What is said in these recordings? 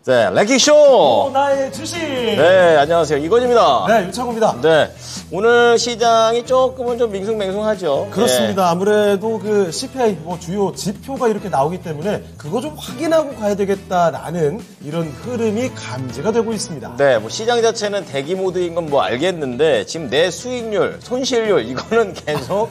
네, 랭킹쇼! 나의 주식! 네, 안녕하세요. 이건입니다. 네, 유창호입니다. 네, 오늘 시장이 조금은 좀 밍숭맹숭하죠. 그렇습니다. 네. 아무래도 그 CPI, 주요 지표가 이렇게 나오기 때문에 그거 좀 확인하고 가야 되겠다라는 이런 흐름이 감지가 되고 있습니다. 네, 시장 자체는 대기 모드인 건 알겠는데 지금 내 수익률, 손실률 이거는 계속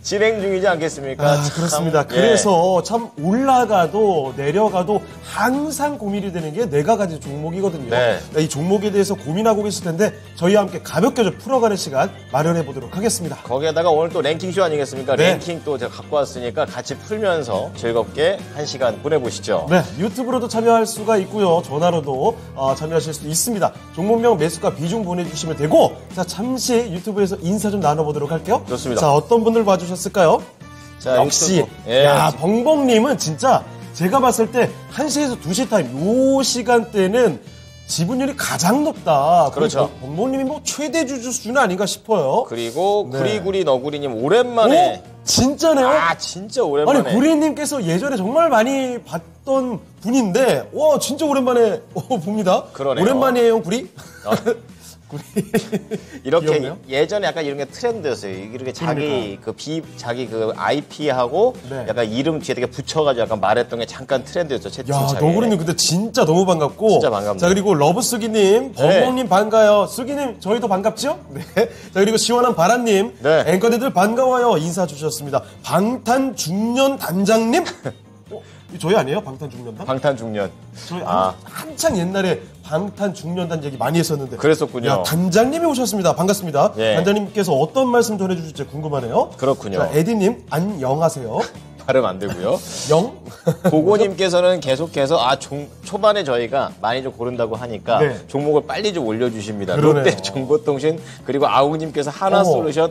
진행 중이지 않겠습니까? 그렇습니다. 그래서 참 올라가도 내려가도 항상 고민이 되는 게 내가 가진 종목이거든요. 네. 이 종목에 대해서 고민하고 계실 텐데 저희와 함께 가볍게 좀 풀어가는 시간 마련해 보도록 하겠습니다. 거기에다가 오늘 또 랭킹쇼 아니겠습니까? 네. 랭킹 또 제가 갖고 왔으니까 같이 풀면서 즐겁게 한 시간 보내보시죠. 네, 유튜브로도 참여할 수가 있고요. 전화로도 참여하실 수 있습니다. 종목명 매수가 비중 보내주시면 되고, 자, 잠시 유튜브에서 인사 좀 나눠보도록 할게요. 좋습니다. 자, 어떤 분들 봐주셨을까요? 자, 역시, 유튜브. 예. 야, 벙벙님은 진짜 제가 봤을 때 1시에서 2시 타임, 요 시간대는 지분율이 가장 높다. 그렇죠. 벙벙님이 최대 주주 수준 아닌가 싶어요. 그리고 네. 구리구리 너구리님 오랜만에. 진짜네요? 아, 진짜 오랜만에. 아니, 구리님께서 예전에 정말 많이 봤던 분인데, 와, 진짜 오랜만에 봅니다. 그러네요. 오랜만이에요, 구리? 구리. 이렇게 귀엽네요. 예전에 약간 이런 게 트렌드였어요. 이렇게 자기 자기 IP하고 네. 약간 이름 뒤에 되게 붙여가지고 약간 말했던 게 잠깐 트렌드였죠. 야, 채팅창에. 너구리님 근데 진짜 너무 반갑고. 진짜 반갑네요. 자, 그리고 러브쓰기님, 벙벙님 반가요. 쓰기님, 저희도 반갑죠? 네. 자, 그리고 시원한 바람님, 네. 앵커들 반가워요. 인사 주셨습니다. 방탄중년 단장님? 저희 아니에요? 방탄중년단? 방탄중년. 저희 아. 한창 옛날에 방탄중년단 얘기 많이 했었는데. 그랬었군요. 야, 단장님이 오셨습니다. 반갑습니다. 예. 단장님께서 어떤 말씀 전해주실지 궁금하네요. 그렇군요. 자, 에디님, 안녕하세요. 발음 안 되고요. 영? 고고님께서는 계속해서 초반에 저희가 많이 좀 고른다고 하니까 네. 종목을 빨리 좀 올려주십니다. 그러네요. 롯데 정보통신 그리고 아우님께서 하나솔루션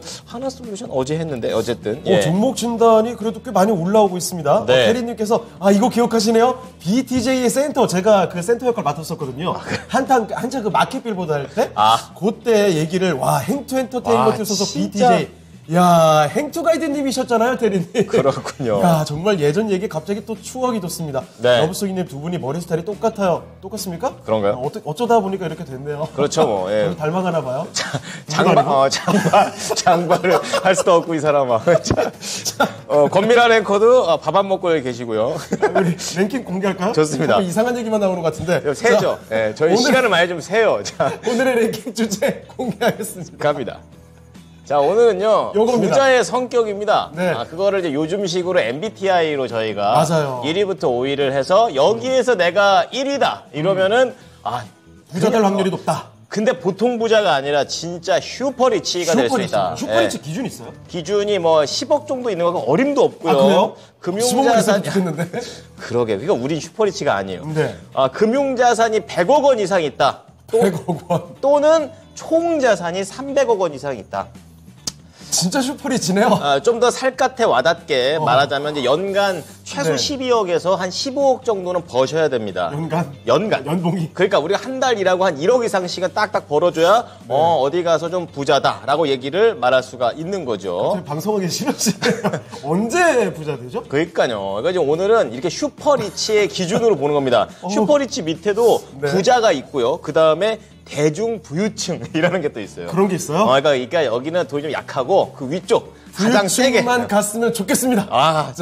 어제 했는데 어쨌든 종목 진단이 그래도 꽤 많이 올라오고 있습니다. 네. 테리님께서 이거 기억하시네요? BTJ의 센터, 제가 그 센터 역할 맡았었거든요. 한창 그 마켓 빌보드 할 때, 그때 얘기를 행투 엔터테인먼트 소속 진짜? BTJ. 야, 행투 가이드님이셨잖아요, 테리님. 그렇군요. 야, 정말 예전 얘기 갑자기 또 추억이 돋습니다. 네. 러브쏘기님 두 분이 머리 스타일이 똑같아요. 똑같습니까? 그런가요? 어쩌다 보니까 이렇게 됐네요. 그렇죠, 예. 저를 닮아가나 봐요. 장발을 할 수도 없고 이 사람아. 권미라 앵커도 밥 안 먹고 여기 계시고요. 우리 랭킹 공개할까요? 좋습니다. 자꾸 이상한 얘기만 나오는 것 같은데. 세죠. 네, 저희 시간을 많이 좀 세요. 자, 오늘의 랭킹 주제 공개하겠습니다. 갑니다. 자, 오늘은요. 요겁니다. 부자의 성격입니다. 네. 그거를 이제 요즘식으로 MBTI로 저희가 맞아요. 1위부터 5위를 해서 여기에서 내가 1위다. 이러면은 부자 될 확률이 높다. 근데 보통 부자가 아니라 진짜 슈퍼리치가 될 수 있다. 슈퍼리치 기준 있어요? 기준이 10억 정도 있는 거고 어림도 없고요. 그래요? 금융자산 좋겠는데. 그러게. 그러니까 우린 슈퍼리치가 아니에요. 네. 금융자산이 100억 원 이상 있다. 100억 원. 또는 총자산이 300억 원 이상 있다. 진짜 슈퍼리치네요. 좀 더 살갗에 와닿게 말하자면 이제 연간 최소 네. 12억에서 한 15억 정도는 버셔야 됩니다. 연간. 연봉이. 그러니까 우리가 한 달 일하고 한 1억 이상씩은 딱딱 벌어줘야 어디 가서 좀 부자다라고 얘기를 말할 수가 있는 거죠. 방송하기 싫으시네요. 언제 부자 되죠? 그러니까요. 그러니까 지금 오늘은 이렇게 슈퍼리치의 기준으로 보는 겁니다. 슈퍼리치 밑에도 네. 부자가 있고요. 그 다음에 대중부유층이라는 게 또 있어요. 그런 게 있어요? 그러니까 여기는 돈이 좀 약하고 그 위쪽 가장 세게. 부유층만 갔으면 좋겠습니다.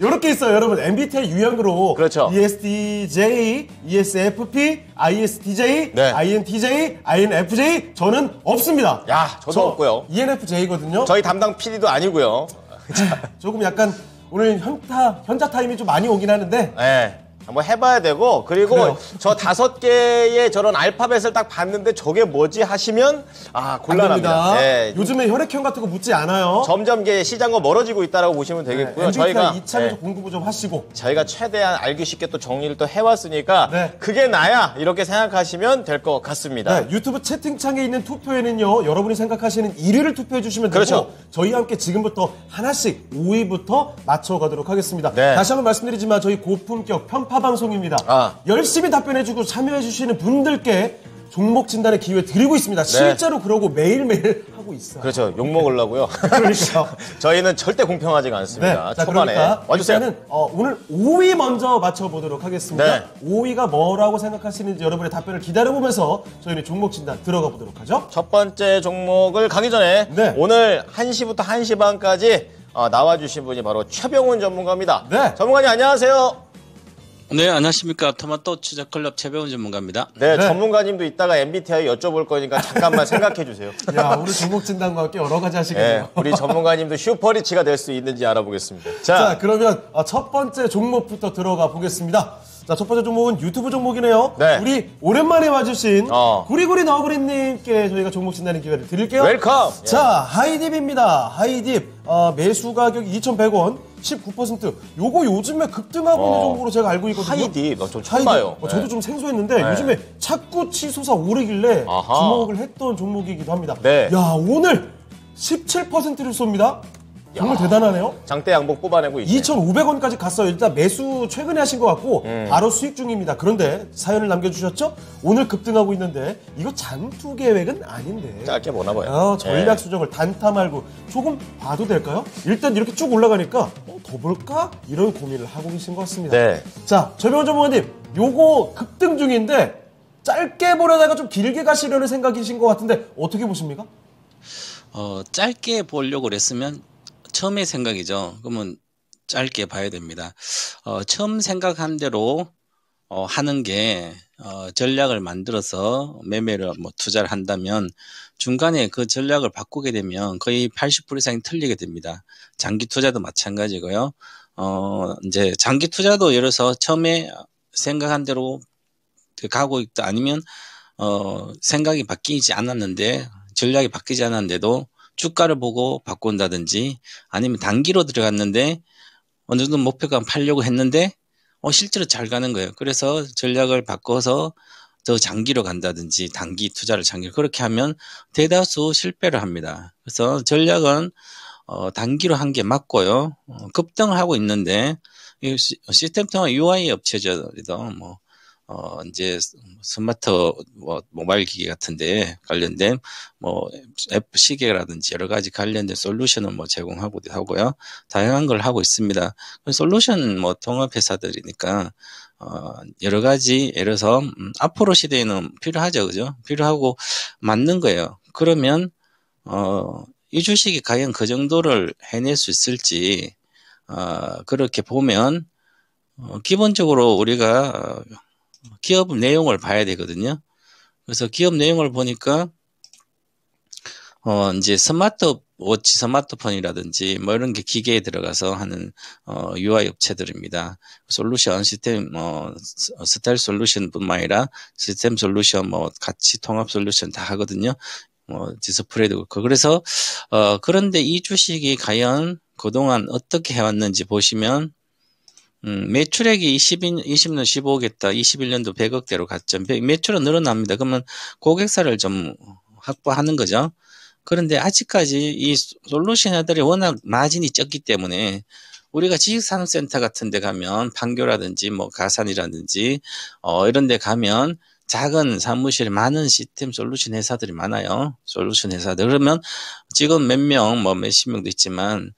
이렇게 있어요, 여러분. MBTI 유형으로 그렇죠. ESTJ, ESFP, ISTJ, 네. INTJ, INFJ 저는 없습니다. 저도 없고요. ENFJ거든요. 저희 담당 PD도 아니고요. 조금 약간 오늘 현자 타임이 좀 많이 오긴 하는데 네. 한번 해봐야 되고 그리고 그래요. 저 5개의 저런 알파벳을 딱 봤는데 저게 뭐지 하시면 곤란합니다. 네. 요즘에 혈액형 같은 거 묻지 않아요. 점점 이제 시장과 멀어지고 있다고 보시면 되겠고요. MBTI 저희가 이차례 공부 좀 하시고 저희가 최대한 알기 쉽게 또 정리를 또 해왔으니까 네. 그게 나야 이렇게 생각하시면 될 것 같습니다. 네, 유튜브 채팅창에 있는 투표에는요, 여러분이 생각하시는 1위를 투표해 주시면 되고, 그렇죠. 저희와 함께 지금부터 하나씩 5위부터 맞춰가도록 하겠습니다. 네. 다시 한번 말씀드리지만 저희 고품격 편파 방송입니다. 열심히 답변해주고 참여해 주시는 분들께 종목 진단의 기회 드리고 있습니다. 실제로 그러고 매일매일 하고 있어요. 그렇죠. 욕 먹으려고요. 그렇죠. 저희는 절대 공평하지가 않습니다. 네. 자, 초반에 그러니까 와주세요. 일단은 오늘 5위 먼저 맞춰보도록 하겠습니다. 네. 5위가 뭐라고 생각하시는지 여러분의 답변을 기다려보면서 저희는 종목 진단 들어가 보도록 하죠. 첫 번째 종목을 가기 전에 네. 오늘 1시부터 1시 반까지 나와주신 분이 바로 최병훈 전문가입니다. 네. 전문가님 안녕하세요. 네, 안녕하십니까. 토마토 추적클럽 최병훈 전문가입니다. 네, 네. 전문가님도 이따가 MBTI 여쭤볼 거니까 잠깐만 생각해 주세요. 야, 오늘 종목 진단과 함께 여러 가지 하시겠네요. 네, 우리 전문가님도 슈퍼리치가 될 수 있는지 알아보겠습니다. 자, 그러면 첫 번째 종목부터 들어가 보겠습니다. 자, 첫 번째 종목은 유튜브 종목이네요. 네. 우리 오랜만에 와주신 어. 구리구리 너브리님께 저희가 종목 진단의 기회를 드릴게요. 웰컴. 자, 하이딥입니다. 하이딥 매수 가격이 2,100원, 19%. 요거 요즘에 급등하고 있는 종목으로 제가 알고 있거든요. 하이딥, 저 처음 봐요. 저도 네. 좀 생소했는데 요즘에 자꾸 치솟아 오르길래 아하. 주목을 했던 종목이기도 합니다. 네. 야, 오늘 17%를 쏩니다. 정말 대단하네요. 장대 양복 뽑아내고 있네. 2,500원까지 갔어요. 일단 매수 최근에 하신 것 같고 바로 수익 중입니다. 그런데 사연을 남겨주셨죠? 오늘 급등하고 있는데 이거 장투 계획은 아닌데. 짧게 보나 봐요. 전략 수정을 단타 말고 조금 봐도 될까요? 일단 이렇게 쭉 올라가니까 더 볼까? 이런 고민을 하고 계신 것 같습니다. 네. 자, 최병원 전문가님, 요거 급등 중인데 짧게 보려다가 좀 길게 가시려는 생각이신 것 같은데 어떻게 보십니까? 짧게 보려고 그랬으면 처음의 생각이죠. 그러면 짧게 봐야 됩니다. 처음 생각한 대로 하는 게 전략을 만들어서 매매를 투자를 한다면 중간에 그 전략을 바꾸게 되면 거의 80% 이상이 틀리게 됩니다. 장기 투자도 마찬가지고요. 이제 장기 투자도 예를 들어서 처음에 생각한 대로 가고 있다 아니면 생각이 바뀌지 않았는데 전략이 바뀌지 않았는데도 주가를 보고 바꾼다든지 아니면 단기로 들어갔는데 어느 정도 목표가 팔려고 했는데 실제로 잘 가는 거예요. 그래서 전략을 바꿔서 더 장기로 간다든지 단기 투자를 장기로 그렇게 하면 대다수 실패를 합니다. 그래서 전략은 단기로 한 게 맞고요. 급등을 하고 있는데 시스템 통합 UI 업체죠. 이제 스마트 모바일 기기 같은데 관련된 앱 시계라든지 여러 가지 관련된 솔루션을 제공하고도 하고요. 다양한 걸 하고 있습니다. 솔루션 통합 회사들이니까 여러 가지 예를 들어서 앞으로 시대에는 필요하죠. 그죠? 필요하고 맞는 거예요. 그러면 이 주식이 과연 그 정도를 해낼 수 있을지 그렇게 보면 기본적으로 우리가 기업 내용을 봐야 되거든요. 그래서 기업 내용을 보니까 이제 스마트워치, 스마트폰이라든지 이런 게 기계에 들어가서 하는 UI 업체들입니다. 솔루션, 시스템 스타일 솔루션뿐만 아니라 시스템 솔루션 같이 통합 솔루션 다 하거든요. 디스플레이도 그렇고. 그래서 그런데 이 주식이 과연 그동안 어떻게 해왔는지 보시면 매출액이 20년 15억이었다. 21년도 100억대로 갔죠. 매출은 늘어납니다. 그러면 고객사를 좀 확보하는 거죠. 그런데 아직까지 이 솔루션 회사들이 워낙 마진이 적기 때문에 우리가 지식산업센터 같은 데 가면 판교라든지 가산이라든지 이런 데 가면 작은 사무실에 많은 시스템 솔루션 회사들이 많아요. 솔루션 회사들. 그러면 지금 몇 명, 몇십 명도 있지만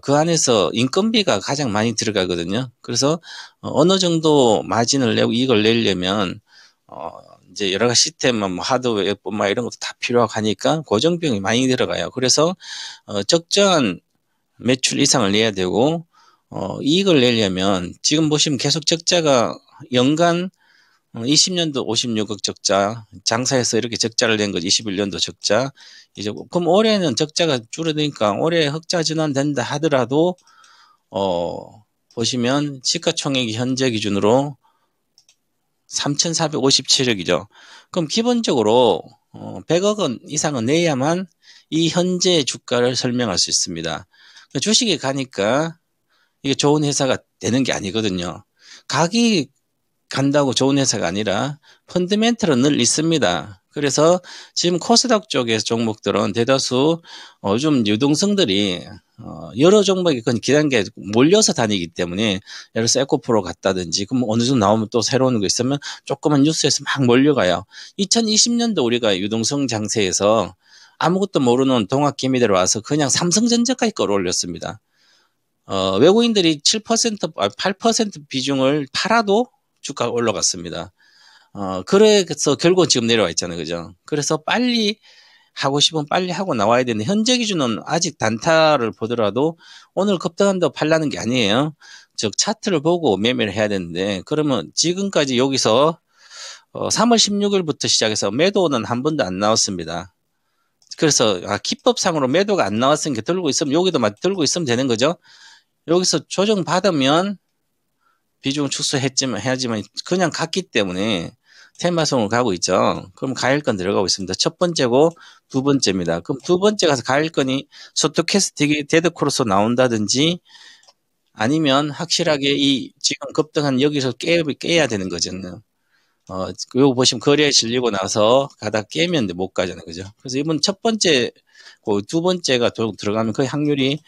그 안에서 인건비가 가장 많이 들어가거든요. 그래서 어느 정도 마진을 내고 이익을 내려면 이제 여러 가지 시스템, 하드웨어, 이런 것도 다 필요하고 하니까 고정비용이 많이 들어가요. 그래서 적정한 매출 이상을 내야 되고 이익을 내려면 지금 보시면 계속 적자가 연간 20년도 56억 적자, 장사해서 이렇게 적자를 낸 거지. 21년도 적자. 이제 그럼 올해는 적자가 줄어드니까 올해 흑자 전환된다 하더라도 보시면 시가총액이 현재 기준으로 3,457억이죠. 그럼 기본적으로 100억 원 이상은 내야만 이 현재 주가를 설명할 수 있습니다. 주식에 가니까 이게 좋은 회사가 되는 게 아니거든요. 가격이 간다고 좋은 회사가 아니라 펀더멘털은 늘 있습니다. 그래서 지금 코스닥 쪽의 종목들은 대다수 요즘 유동성들이 여러 종목이 그건 기단계 몰려서 다니기 때문에 예를 들어서 에코프로 갔다든지 그럼 어느 정도 나오면 또 새로운 거 있으면 조그만 뉴스에서 막 몰려가요. 2020년도 우리가 유동성 장세에서 아무것도 모르는 동학개미들 와서 그냥 삼성전자까지 끌어올렸습니다. 외국인들이 7%, 8% 비중을 팔아도 주가가 올라갔습니다. 그래서 결국은 지금 내려와 있잖아요. 그죠? 그래서 빨리 하고 싶으면 빨리 하고 나와야 되는데, 현재 기준은 아직 단타를 보더라도 오늘 급등한다고 팔라는 게 아니에요. 즉, 차트를 보고 매매를 해야 되는데, 그러면 지금까지 여기서 3월 16일부터 시작해서 매도는 한 번도 안 나왔습니다. 그래서 기법상으로 매도가 안 나왔으니까 들고 있으면, 여기도 들고 있으면 되는 거죠. 여기서 조정 받으면 비중 축소해야지만 그냥 갔기 때문에 테마성으로 가고 있죠. 그럼 가일권 들어가고 있습니다. 첫 번째고 두 번째입니다. 그럼 두 번째 가서 가일권이 스토캐스틱이 데드크로스 나온다든지 아니면 확실하게 이 지금 급등한 여기서 깨야 되는 거잖아요. 요거 보시면 거래에 실리고 나서 가다 깨면 못 가잖아요. 그죠? 그래서 이번 첫 번째, 두 번째가 들어가면 거의 확률이,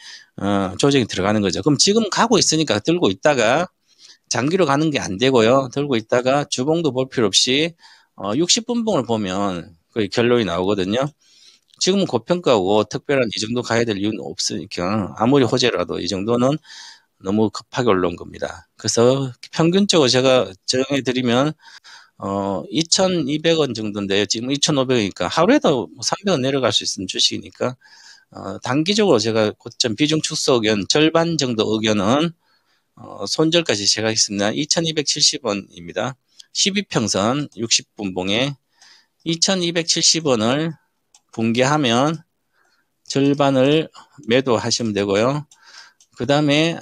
조정이 들어가는 거죠. 그럼 지금 가고 있으니까 들고 있다가 장기로 가는 게 안 되고요. 들고 있다가 주봉도 볼 필요 없이 60분봉을 보면 거의 결론이 나오거든요. 지금은 고평가고 특별한 이 정도 가야 될 이유는 없으니까 아무리 호재라도 이 정도는 너무 급하게 올라온 겁니다. 그래서 평균적으로 제가 정해드리면 2,200원 정도인데요. 지금 2,500원이니까 하루에도 300원 내려갈 수 있는 주식이니까 단기적으로 제가 고점 비중 축소 의견 절반 정도 의견은 손절까지 제가 했습니다. 2,270원입니다. 12평선 60분봉에 2,270원을 붕괴하면 절반을 매도하시면 되고요. 그 다음에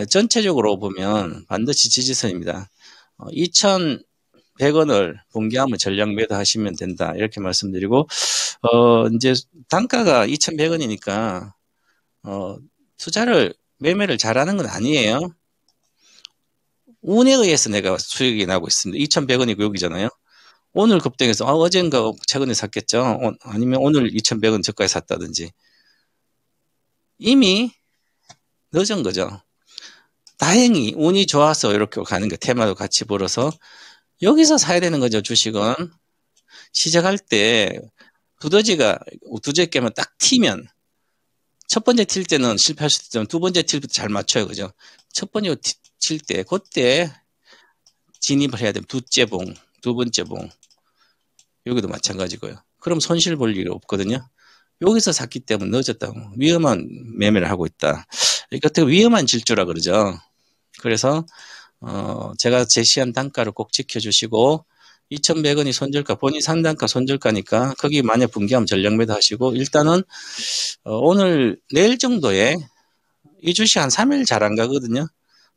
전체적으로 보면 반드시 지지선입니다. 2,100원을 붕괴하면 전량 매도하시면 된다. 이렇게 말씀드리고, 이제 단가가 2,100원이니까, 매매를 잘하는 건 아니에요. 운에 의해서 내가 수익이 나고 있습니다. 2,100원이고 여기잖아요. 오늘 급등해서 어젠가 최근에 샀겠죠. 아니면 오늘 2,100원 저가에 샀다든지. 이미 늦은 거죠. 다행히 운이 좋아서 이렇게 가는 거, 테마도 같이 벌어서 여기서 사야 되는 거죠. 주식은 시작할 때 두더지 깨면 딱 튀면 첫 번째 튈 때는 실패할 수도 있지만 두 번째 튈 때 잘 맞춰요. 그죠? 첫 번째 칠 때, 그때 진입을 해야 돼요. 두 번째 봉. 여기도 마찬가지고요. 그럼 손실 볼 일이 없거든요. 여기서 샀기 때문에 늦었다고. 위험한 매매를 하고 있다. 이것도 위험한 질주라 그러죠. 그래서, 제가 제시한 단가를 꼭 지켜주시고, 2,100원이 손절가, 본인 상단가 손절가니까, 거기 만약 붕괴하면 전량 매도 하시고, 일단은, 내일 정도에, 이 주식 한 3일 잘 안 가거든요.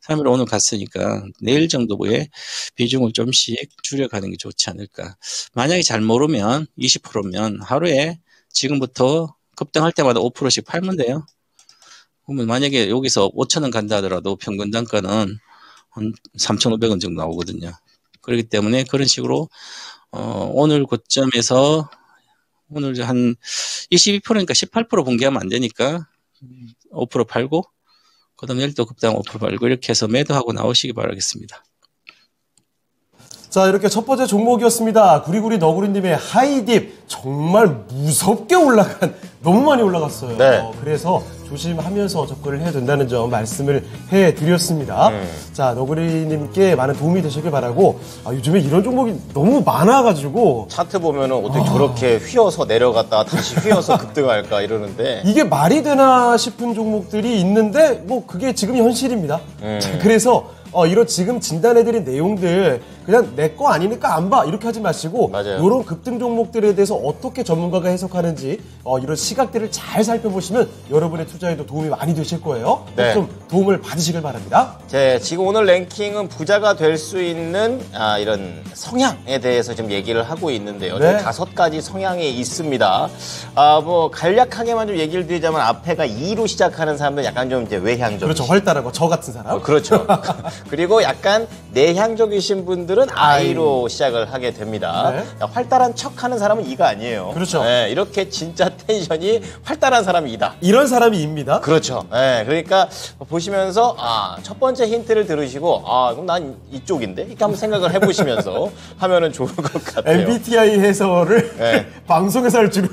3일 오늘 갔으니까 내일 정도에 비중을 좀씩 줄여가는 게 좋지 않을까. 만약에 잘 모르면 20%면 하루에 지금부터 급등할 때마다 5%씩 팔면 돼요. 그러면 만약에 여기서 5,000원 간다 하더라도 평균 단가는 한 3,500원 정도 나오거든요. 그렇기 때문에 그런 식으로 오늘 고점에서 오늘 한 22%니까 18% 붕괴하면 안 되니까 5% 팔고 그 다음에 내일 또 급당 5% 팔고 이렇게 해서 매도하고 나오시기 바라겠습니다. 자, 이렇게 첫 번째 종목이었습니다. 구리구리 너구리님의 하이딥 정말 무섭게 너무 많이 올라갔어요. 네. 그래서 조심하면서 접근을 해야 된다는 점 말씀을 해드렸습니다. 자, 너구리님께 많은 도움이 되시길 바라고, 요즘에 이런 종목이 너무 많아가지고 차트 보면은 어떻게 저렇게 휘어서 내려갔다가 다시 휘어서 급등할까 이러는데 이게 말이 되나 싶은 종목들이 있는데 뭐 그게 지금 현실입니다. 자, 그래서 이런 지금 진단해드린 내용들 그냥 내 거 아니니까 안 봐 이렇게 하지 마시고 맞아요. 이런 급등 종목들에 대해서 어떻게 전문가가 해석하는지 이런 시각들을 잘 살펴보시면 여러분의 투자에도 도움이 많이 되실 거예요. 네. 좀 도움을 받으시길 바랍니다. 지금 오늘 랭킹은 부자가 될 수 있는 이런 성향에 대해서 좀 얘기를 하고 있는데요. 네. 5가지 성향이 있습니다. 뭐 간략하게만 좀 얘기를 드리자면 앞에가 2로 시작하는 사람들 약간 좀 이제 외향적. 그렇죠. 활달하고 저 같은 사람. 그렇죠. 그리고 약간 내향적이신 분들은 I로 시작을 하게 됩니다. 네. 활달한 척하는 사람은 E가 아니에요. 그렇죠. 네, 이렇게 진짜 텐션이 활달한 사람이 E다. 이런 사람이 입니다. 그렇죠. 네, 그러니까 보시면서 첫 번째 힌트를 들으시고 그럼 난 이쪽인데 이렇게 한번 생각을 해보시면서 하면은 좋을 것 같아요. MBTI 해설을 네. 방송에서 할 줄은.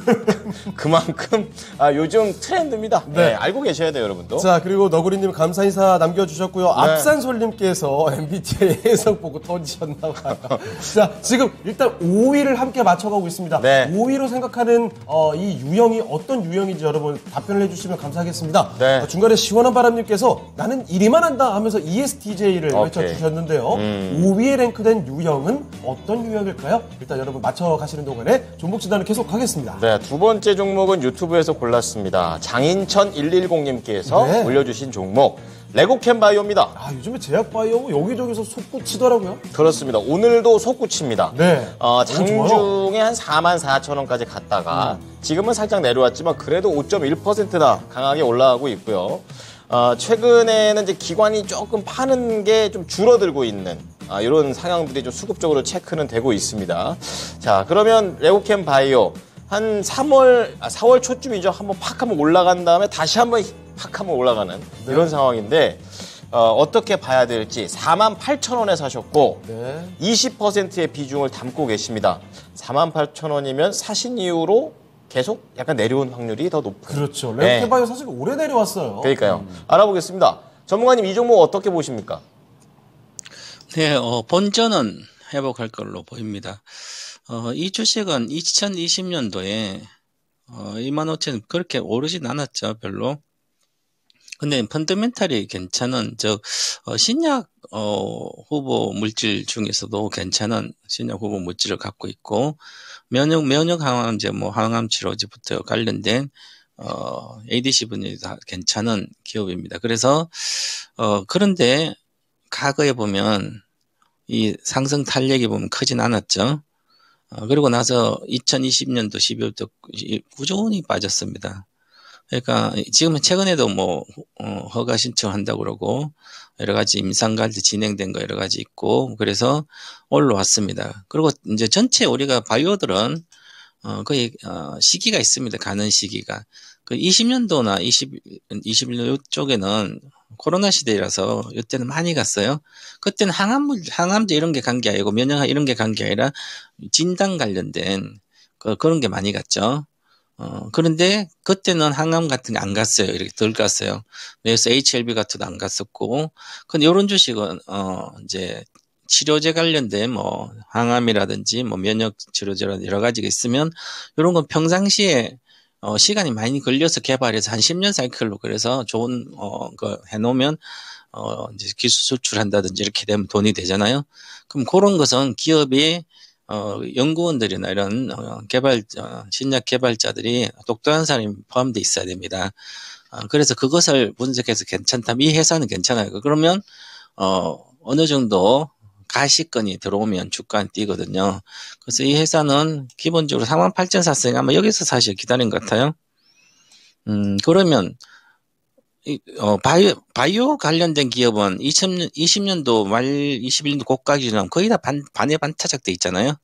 그만큼 요즘 트렌드입니다. 네, 알고 계셔야 돼요, 여러분도. 자, 그리고 너구리님 감사 인사 남겨주셨고요. 앞산솔님께서 MBTI 해석 보고 터지셨나봐요. 자, 지금 일단 5위를 함께 맞춰가고 있습니다. 네. 5위로 생각하는 이 유형이 어떤 유형인지 여러분 답변을 해주시면 감사하겠습니다. 네. 중간에 시원한 바람님께서 나는 이리만 한다 하면서 ESTJ를 오케이. 외쳐주셨는데요. 5위에 랭크된 유형은 어떤 유형일까요? 일단 여러분 맞춰가시는 동안에 종목 진단을 계속하겠습니다. 네, 두 번째 종목은 유튜브에서 골랐습니다. 장인천 110님께서 네. 올려주신 종목 레고캠 바이오입니다. 요즘에 제약바이오 여기저기서 솟구치더라고요. 그렇습니다. 오늘도 솟구칩니다. 네. 장중에 한 44,000원까지 갔다가 지금은 살짝 내려왔지만 그래도 5.1%나 강하게 올라가고 있고요. 최근에는 이제 기관이 조금 파는 게 좀 줄어들고 있는 이런 상황들이 좀 수급적으로 체크는 되고 있습니다. 자, 그러면 레고캠 바이오 한 4월 초쯤이죠. 한번 팍 한번 올라간 다음에 다시 한번 팍 한번 올라가는 이런 상황인데 어떻게 봐야 될지 48,000원에 사셨고 네. 20%의 비중을 담고 계십니다. 48,000원이면 사신 이후로 계속 약간 내려온 확률이 더 높은. 그렇죠. 네. 레고캠바이오 사실 오래 내려왔어요. 그러니까요. 알아보겠습니다. 전문가님 이 종목 어떻게 보십니까? 네, 본전은 회복할 걸로 보입니다. 이 주식은 2020년도에 25,000원 그렇게 오르진 않았죠, 별로. 근데 펀더멘탈이 괜찮은 신약 후보 물질 중에서도 괜찮은 신약 후보 물질을 갖고 있고 면역 항암제, 항암 치료제부터 관련된 ADC 분야이 다 괜찮은 기업입니다. 그래서 그런데 과거에 보면 이 상승 탄력이 보면 크진 않았죠. 그리고 나서 2020년도 12월부터 꾸준히 빠졌습니다. 그러니까 지금은 최근에도 허가 신청한다고 그러고 여러 가지 임상관리 진행된 거 여러 가지 있고 그래서 올라왔습니다. 그리고 이제 전체 우리가 바이오들은 거의 시기가 있습니다. 가는 시기가. 그 20년도나 21년 이쪽에는 코로나 시대라서 이때는 많이 갔어요. 그때는 항암제 이런 게 간 게 아니고 면역 이런 게 간 게 아니라 진단 관련된 그런 게 많이 갔죠. 그런데 그때는 항암 같은 게 안 갔어요. 이렇게 덜 갔어요. 그래서 HLB 같은 거 안 갔었고. 근데 이런 주식은 이제 치료제 관련된 항암이라든지 면역 치료제라든지 여러 가지가 있으면 이런 건 평상시에 시간이 많이 걸려서 개발해서 한 10년 사이클로 그래서 좋은 거 해놓으면 이제 기술 수출한다든지 이렇게 되면 돈이 되잖아요. 그럼 그런 것은 기업이 연구원들이나 이런 신약 개발자들이 똑똑한 사람이 포함되어 있어야 됩니다. 그래서 그것을 분석해서 괜찮다면 이 회사는 괜찮아요. 그러면 어느 정도 가시권이 들어오면 주가는 뛰거든요. 그래서 이 회사는 기본적으로 48,000 샀으니까 아마 여기서 사실 기다린 것 같아요. 그러면 바이오 관련된 기업은 20년도 말 21년도 고가 기준하면 거의 다 반에 반타작돼 있잖아요.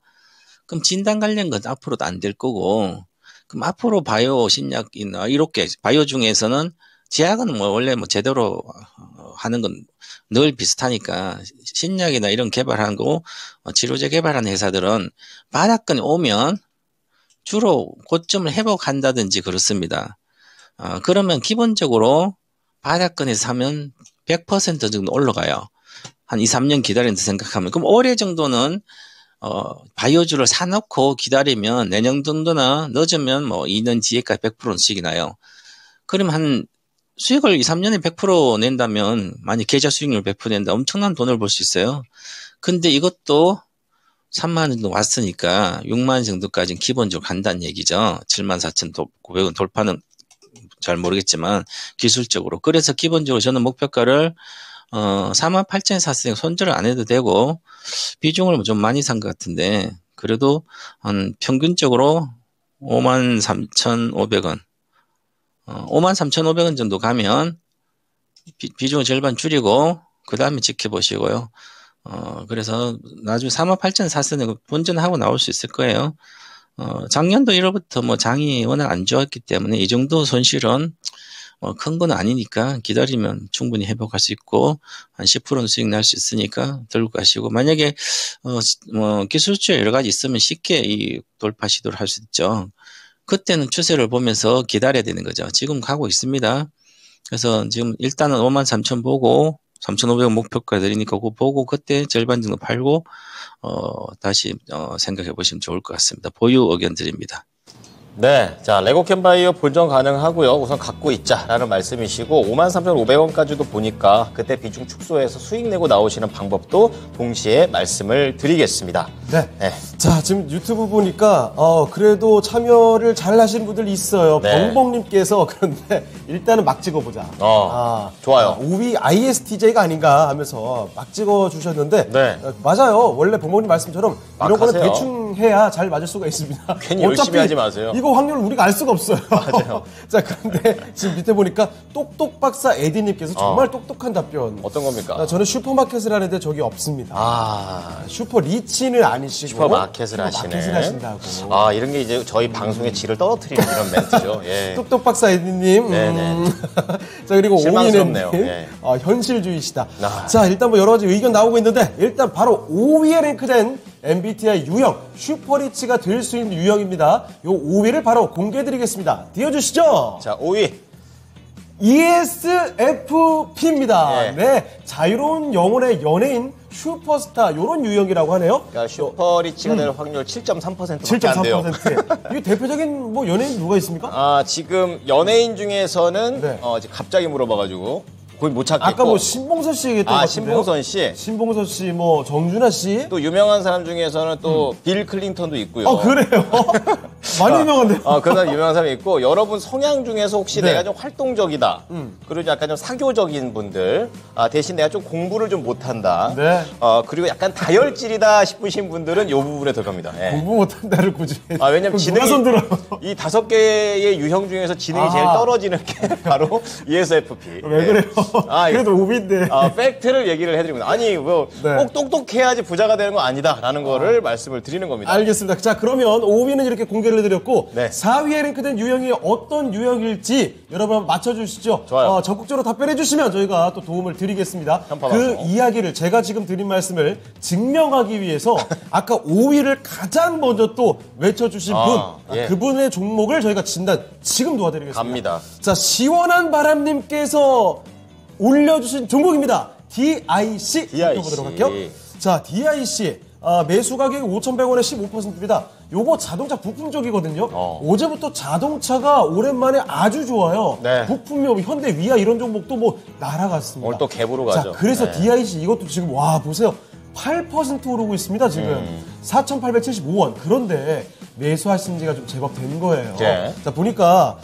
그럼 진단 관련 건 앞으로도 안 될 거고, 그럼 앞으로 바이오 신약이나 이렇게 바이오 중에서는 제약은 원래 제대로 하는 건 늘 비슷하니까 신약이나 이런 개발하는 거 치료제 개발하는 회사들은 바닥권이 오면 주로 고점을 회복한다든지 그렇습니다. 그러면 기본적으로 바닥권에서 사면 100% 정도 올라가요. 한 2, 3년 기다린다 생각하면. 그럼 올해 정도는 바이오주를 사놓고 기다리면 내년 정도나 늦으면 2년 뒤에까지 100%씩 나요. 그럼 한 수익을 2, 3년에 100% 낸다면 만약 계좌 수익률 100% 낸다 엄청난 돈을 벌 수 있어요. 근데 이것도 3만 원 정도 왔으니까 6만 원 정도까지는 기본적으로 간다는 얘기죠. 74,900원 돌파는 잘 모르겠지만 기술적으로. 그래서 기본적으로 저는 목표가를 48,000원 샀으니까 손절을 안 해도 되고 비중을 좀 많이 산 것 같은데 그래도 한 평균적으로 53,500원 53,500원 정도 가면 비중을 절반 줄이고 그 다음에 지켜보시고요. 그래서 나중에 48,000 샀으니 본전하고 나올 수 있을 거예요. 작년도 1월부터 뭐 장이 워낙 안 좋았기 때문에 이 정도 손실은 큰 건 아니니까 기다리면 충분히 회복할 수 있고 한 10%는 수익 날 수 있으니까 들고 가시고, 만약에 뭐 기술주에 여러 가지 있으면 쉽게 이 돌파 시도를 할 수 있죠. 그때는 추세를 보면서 기다려야 되는 거죠. 지금 가고 있습니다. 그래서 지금 일단은 53,000 보고 3,500 목표가 드리니까 그거 보고 그때 절반 정도 팔고 다시 생각해 보시면 좋을 것 같습니다. 보유 의견 드립니다. 네, 자 레고캔바이어 본전 가능하고요. 우선 갖고 있자라는 말씀이시고 53,500원까지도 보니까 그때 비중 축소해서 수익 내고 나오시는 방법도 동시에 말씀을 드리겠습니다. 네. 네. 자, 지금 유튜브 보니까 그래도 참여를 잘 하신 분들 있어요. 네. 벙벙님께서 그런데 일단은 막 찍어보자. 좋아요. 5위 ISTJ가 아닌가 하면서 막 찍어주셨는데 네. 맞아요. 원래 벙벙님 말씀처럼 막 이런 거는 하세요. 대충 해야 잘 맞을 수가 있습니다. 괜히 열심히 하지 마세요. 이거 확률을 우리가 알 수가 없어요. 맞아요. 자, 그런데 지금 밑에 보니까 똑똑박사 에디님께서 정말 똑똑한 답변. 어떤 겁니까? 저는 슈퍼마켓을 하는데 저기 없습니다. 슈퍼 리치는 아니시고 슈퍼마켓을 하시네. 마켓을 하신다고. 이런 게 이제 저희 방송의 질을 떨어뜨리는 이런 멘트죠. 예. 똑똑박사 에디님. 네네. 자, 그리고 실망스럽네요. 오미는 예. 현실주의시다. 자, 일단 뭐 여러 가지 의견 나오고 있는데 일단 바로 5위에 랭크된 MBTI 유형 슈퍼리치가 될 수 있는 유형입니다. 요 5위를 바로 공개해드리겠습니다. 띄워주시죠. 자, 5위. ESFP입니다. 예. 네, 자유로운 영혼의 연예인 슈퍼스타 요런 유형이라고 하네요. 그러니까 슈퍼리치가 될 확률 7.3%밖에 안 돼요. 7.3%. 이 대표적인 뭐 연예인 누가 있습니까? 지금 연예인 중에서는 네. 이제 갑자기 물어봐가지고 거의 못 찾겠고. 아까 뭐 신봉선 씨 얘기했던 것 같은데요. 신봉선 씨. 신봉선 씨, 뭐 정준하 씨. 또 유명한 사람 중에서는 또 빌 클린턴도 있고요. 그래요? 많이 유명한데요. 그런 유명한 사람이 있고, 여러분 성향 중에서 혹시 네. 내가 좀 활동적이다. 그리고 약간 좀 사교적인 분들, 대신 내가 좀 공부를 좀 못한다. 네. 그리고 약간 다혈질이다 싶으신 분들은 이 부분에 들어갑니다. 예. 공부 못한다를 굳이. 왜냐면 누가 손들어요? 이 5개의 유형 중에서 지능이 제일 떨어지는 게 바로 ESFP. 왜 그래요? 그래도 5위인데. 팩트를 얘기를 해드리면 아니 뭐 꼭 네. 똑똑해야지 부자가 되는 거 아니다라는 거를 말씀을 드리는 겁니다. 알겠습니다. 자, 그러면 5위는 이렇게 공개를 해드렸고 네. 4위에 랭크된 유형이 어떤 유형일지 여러분 한번 맞춰주시죠. 좋아요. 적극적으로 답변해주시면 저희가 또 도움을 드리겠습니다. 편파 그 방송. 이야기를 제가 지금 드린 말씀을 증명하기 위해서 아까 5위를 가장 먼저 또 외쳐주신 분, 예. 그분의 종목을 저희가 진단 지금 도와드리겠습니다. 갑니다. 자, 시원한 바람님께서 올려주신 종목입니다. DIC. 살펴보도록 할게요. 자, DIC. 매수 가격이 5,100원에 15%입니다. 요거 자동차 부품 쪽이거든요. 어제부터 자동차가 오랜만에 아주 좋아요. 네. 부품이 현대 위아 이런 종목도 뭐 날아갔습니다. 오늘 또 갭으로 가죠. 자, 그래서 네. DIC 이것도 지금 와 보세요. 8% 오르고 있습니다, 지금. 4,875원. 그런데 매수하신 지가 좀 제법 된 거예요. 네. 자, 보니까,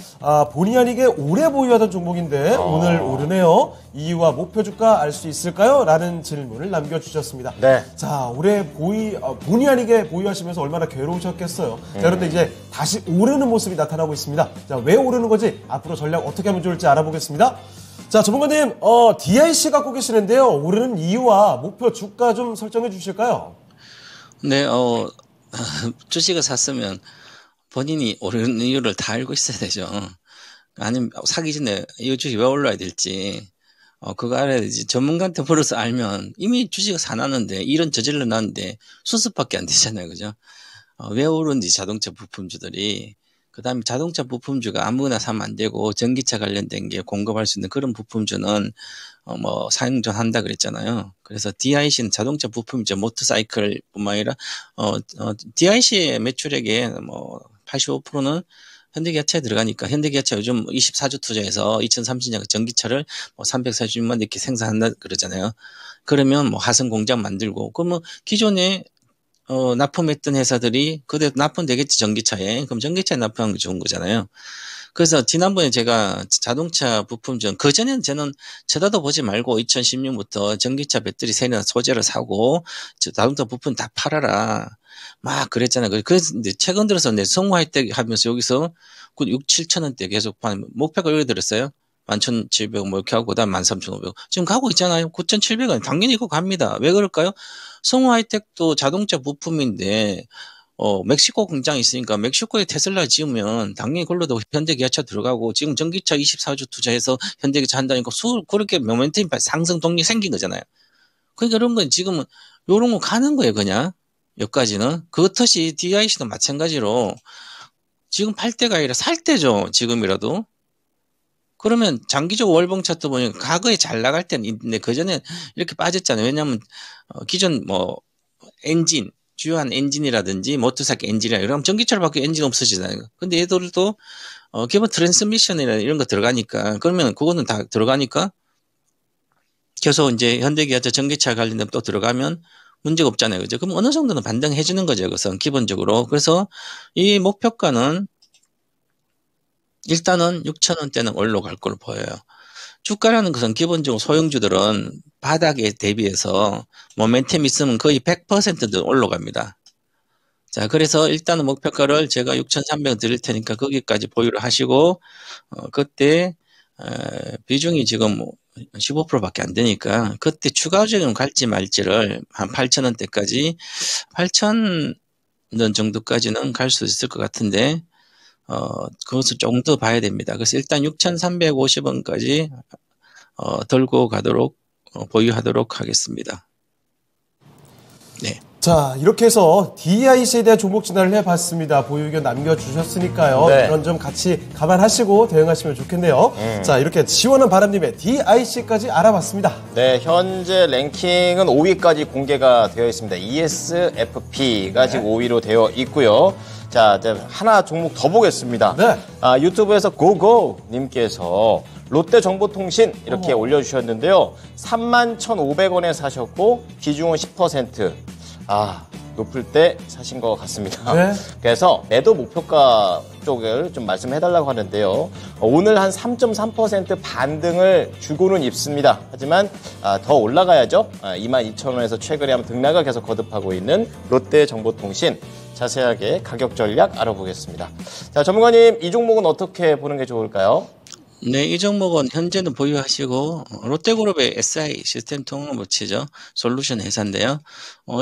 본의 아니게 오래 보유하던 종목인데, 오늘 오르네요. 이유와 목표 주가 알 수 있을까요? 라는 질문을 남겨주셨습니다. 네. 자, 본의 아니게 보유하시면서 얼마나 괴로우셨겠어요. 자, 그런데 이제 다시 오르는 모습이 나타나고 있습니다. 자, 왜 오르는 건지 앞으로 전략 어떻게 하면 좋을지 알아보겠습니다. 자, 전문가님, DIC 갖고 계시는데요. 오르는 이유와 목표 주가 좀 설정해 주실까요? 네, 주식을 샀으면 본인이 오르는 이유를 다 알고 있어야 되죠. 아니면 사기 전에 이 주식이 왜 올라야 될지, 그거 알아야 되지. 전문가한테 물어서 알면 이미 주식을 사놨는데, 이런 저질러 놨는데 수습밖에 안 되잖아요. 그죠? 왜 오르는지 자동차 부품주들이. 그 다음에 자동차 부품주가 아무거나 사면 안 되고, 전기차 관련된 게 공급할 수 있는 그런 부품주는, 사용전 한다 그랬잖아요. 그래서 DIC는 자동차 부품이죠. 모터사이클 뿐만 아니라, DIC의 매출액의 85%는 현대기아차에 들어가니까, 현대기아차 요즘 24조 투자해서 2030년 전기차를 340만 이렇게 생산한다 그러잖아요. 그러면 화성 공장 만들고, 그러면 기존에 납품했던 회사들이 그대로 납품되겠지, 전기차에. 그럼 전기차에 납품한 게 좋은 거잖아요. 그래서 지난번에 제가 자동차 부품전, 그전에는 저는 쳐다도 보지 말고 2016년부터 전기차 배터리 세나 소재를 사고 자동차 부품 다 팔아라. 막 그랬잖아요. 그래서 최근 들어서 성공할 때 하면서 여기서 6, 7천 원대 계속 파는 목표가 여기 들었어요. 11,700원 뭐 이렇게 하고 그다음 13,500원. 지금 가고 있잖아요. 9,700원. 당연히 이거 갑니다. 왜 그럴까요? 성우 하이텍도 자동차 부품인데 멕시코 공장이 있으니까 멕시코에 테슬라 지으면 당연히 그걸로도 현대 기아차 들어가고 지금 전기차 24조 투자해서 현대 기아차 한다니까 그렇게 모멘텀 상승 동력이 생긴 거잖아요. 그러니까 이런 건 지금은 요런 거 가는 거예요, 그냥. 여기까지는. 그렇듯이 DIC도 마찬가지로 지금 팔 때가 아니라 살 때죠, 지금이라도. 그러면 장기적으로 월봉 차트 보면 과거에 잘 나갈 때는 있는데 그전에 이렇게 빠졌잖아요. 왜냐하면 기존 뭐 엔진, 주요한 엔진이라든지 모터사이클 엔진이나 이런 전기차로 바뀌어 엔진 없어지잖아요. 근데 얘들도 기본 트랜스미션이나 이런 거 들어가니까 그러면 그거는 다 들어가니까 계속 이제 현대기아차 전기차 관련된 또 들어가면 문제가 없잖아요. 그죠? 그럼 어느 정도는 반등해 주는 거죠. 그것은 기본적으로. 그래서 이 목표가는 일단은 6,000원대는 올라갈 걸로 보여요. 주가라는 것은 기본적으로 소형주들은 바닥에 대비해서 모멘텀 있으면 거의 100%도 올라갑니다. 자, 그래서 일단은 목표가를 제가 6,300원 드릴 테니까 거기까지 보유를 하시고, 그때, 비중이 지금 15%밖에 안 되니까, 그때 추가적으로 갈지 말지를 한 8,000원대까지, 8,000원 정도까지는 갈 수 있을 것 같은데, 그것을 조금 더 봐야 됩니다. 그래서 일단 6,350원까지 들고 가도록 보유하도록 하겠습니다. 네. 자, 이렇게 해서 DIC에 대한 종목 진단을 해봤습니다. 보유 의견 남겨주셨으니까요. 네. 이런 점 같이 감안하시고 대응하시면 좋겠네요. 자, 이렇게 지원한 바람님의 DIC까지 알아봤습니다. 네, 현재 랭킹은 5위까지 공개가 되어 있습니다. ESFP가 지금 5위로 되어 있고요. 자, 이제 하나 종목 더 보겠습니다. 네. 유튜브에서 고고님께서 롯데정보통신 이렇게 올려주셨는데요. 31,500원에 사셨고 비중은 10%. 높을 때 사신 것 같습니다. 네. 그래서 매도 목표가 쪽을 좀 말씀해달라고 하는데요. 오늘 한 3.3% 반등을 주고는 있습니다. 하지만 더 올라가야죠. 22,000원에서 최근에 한번 등락을 계속 거듭하고 있는 롯데정보통신. 자세하게 가격 전략 알아보겠습니다. 자, 전문가님, 이 종목은 어떻게 보는 게 좋을까요? 네, 이 종목은 현재는 보유하시고 롯데그룹의 SI 시스템 통합업체죠. 솔루션 회사인데요.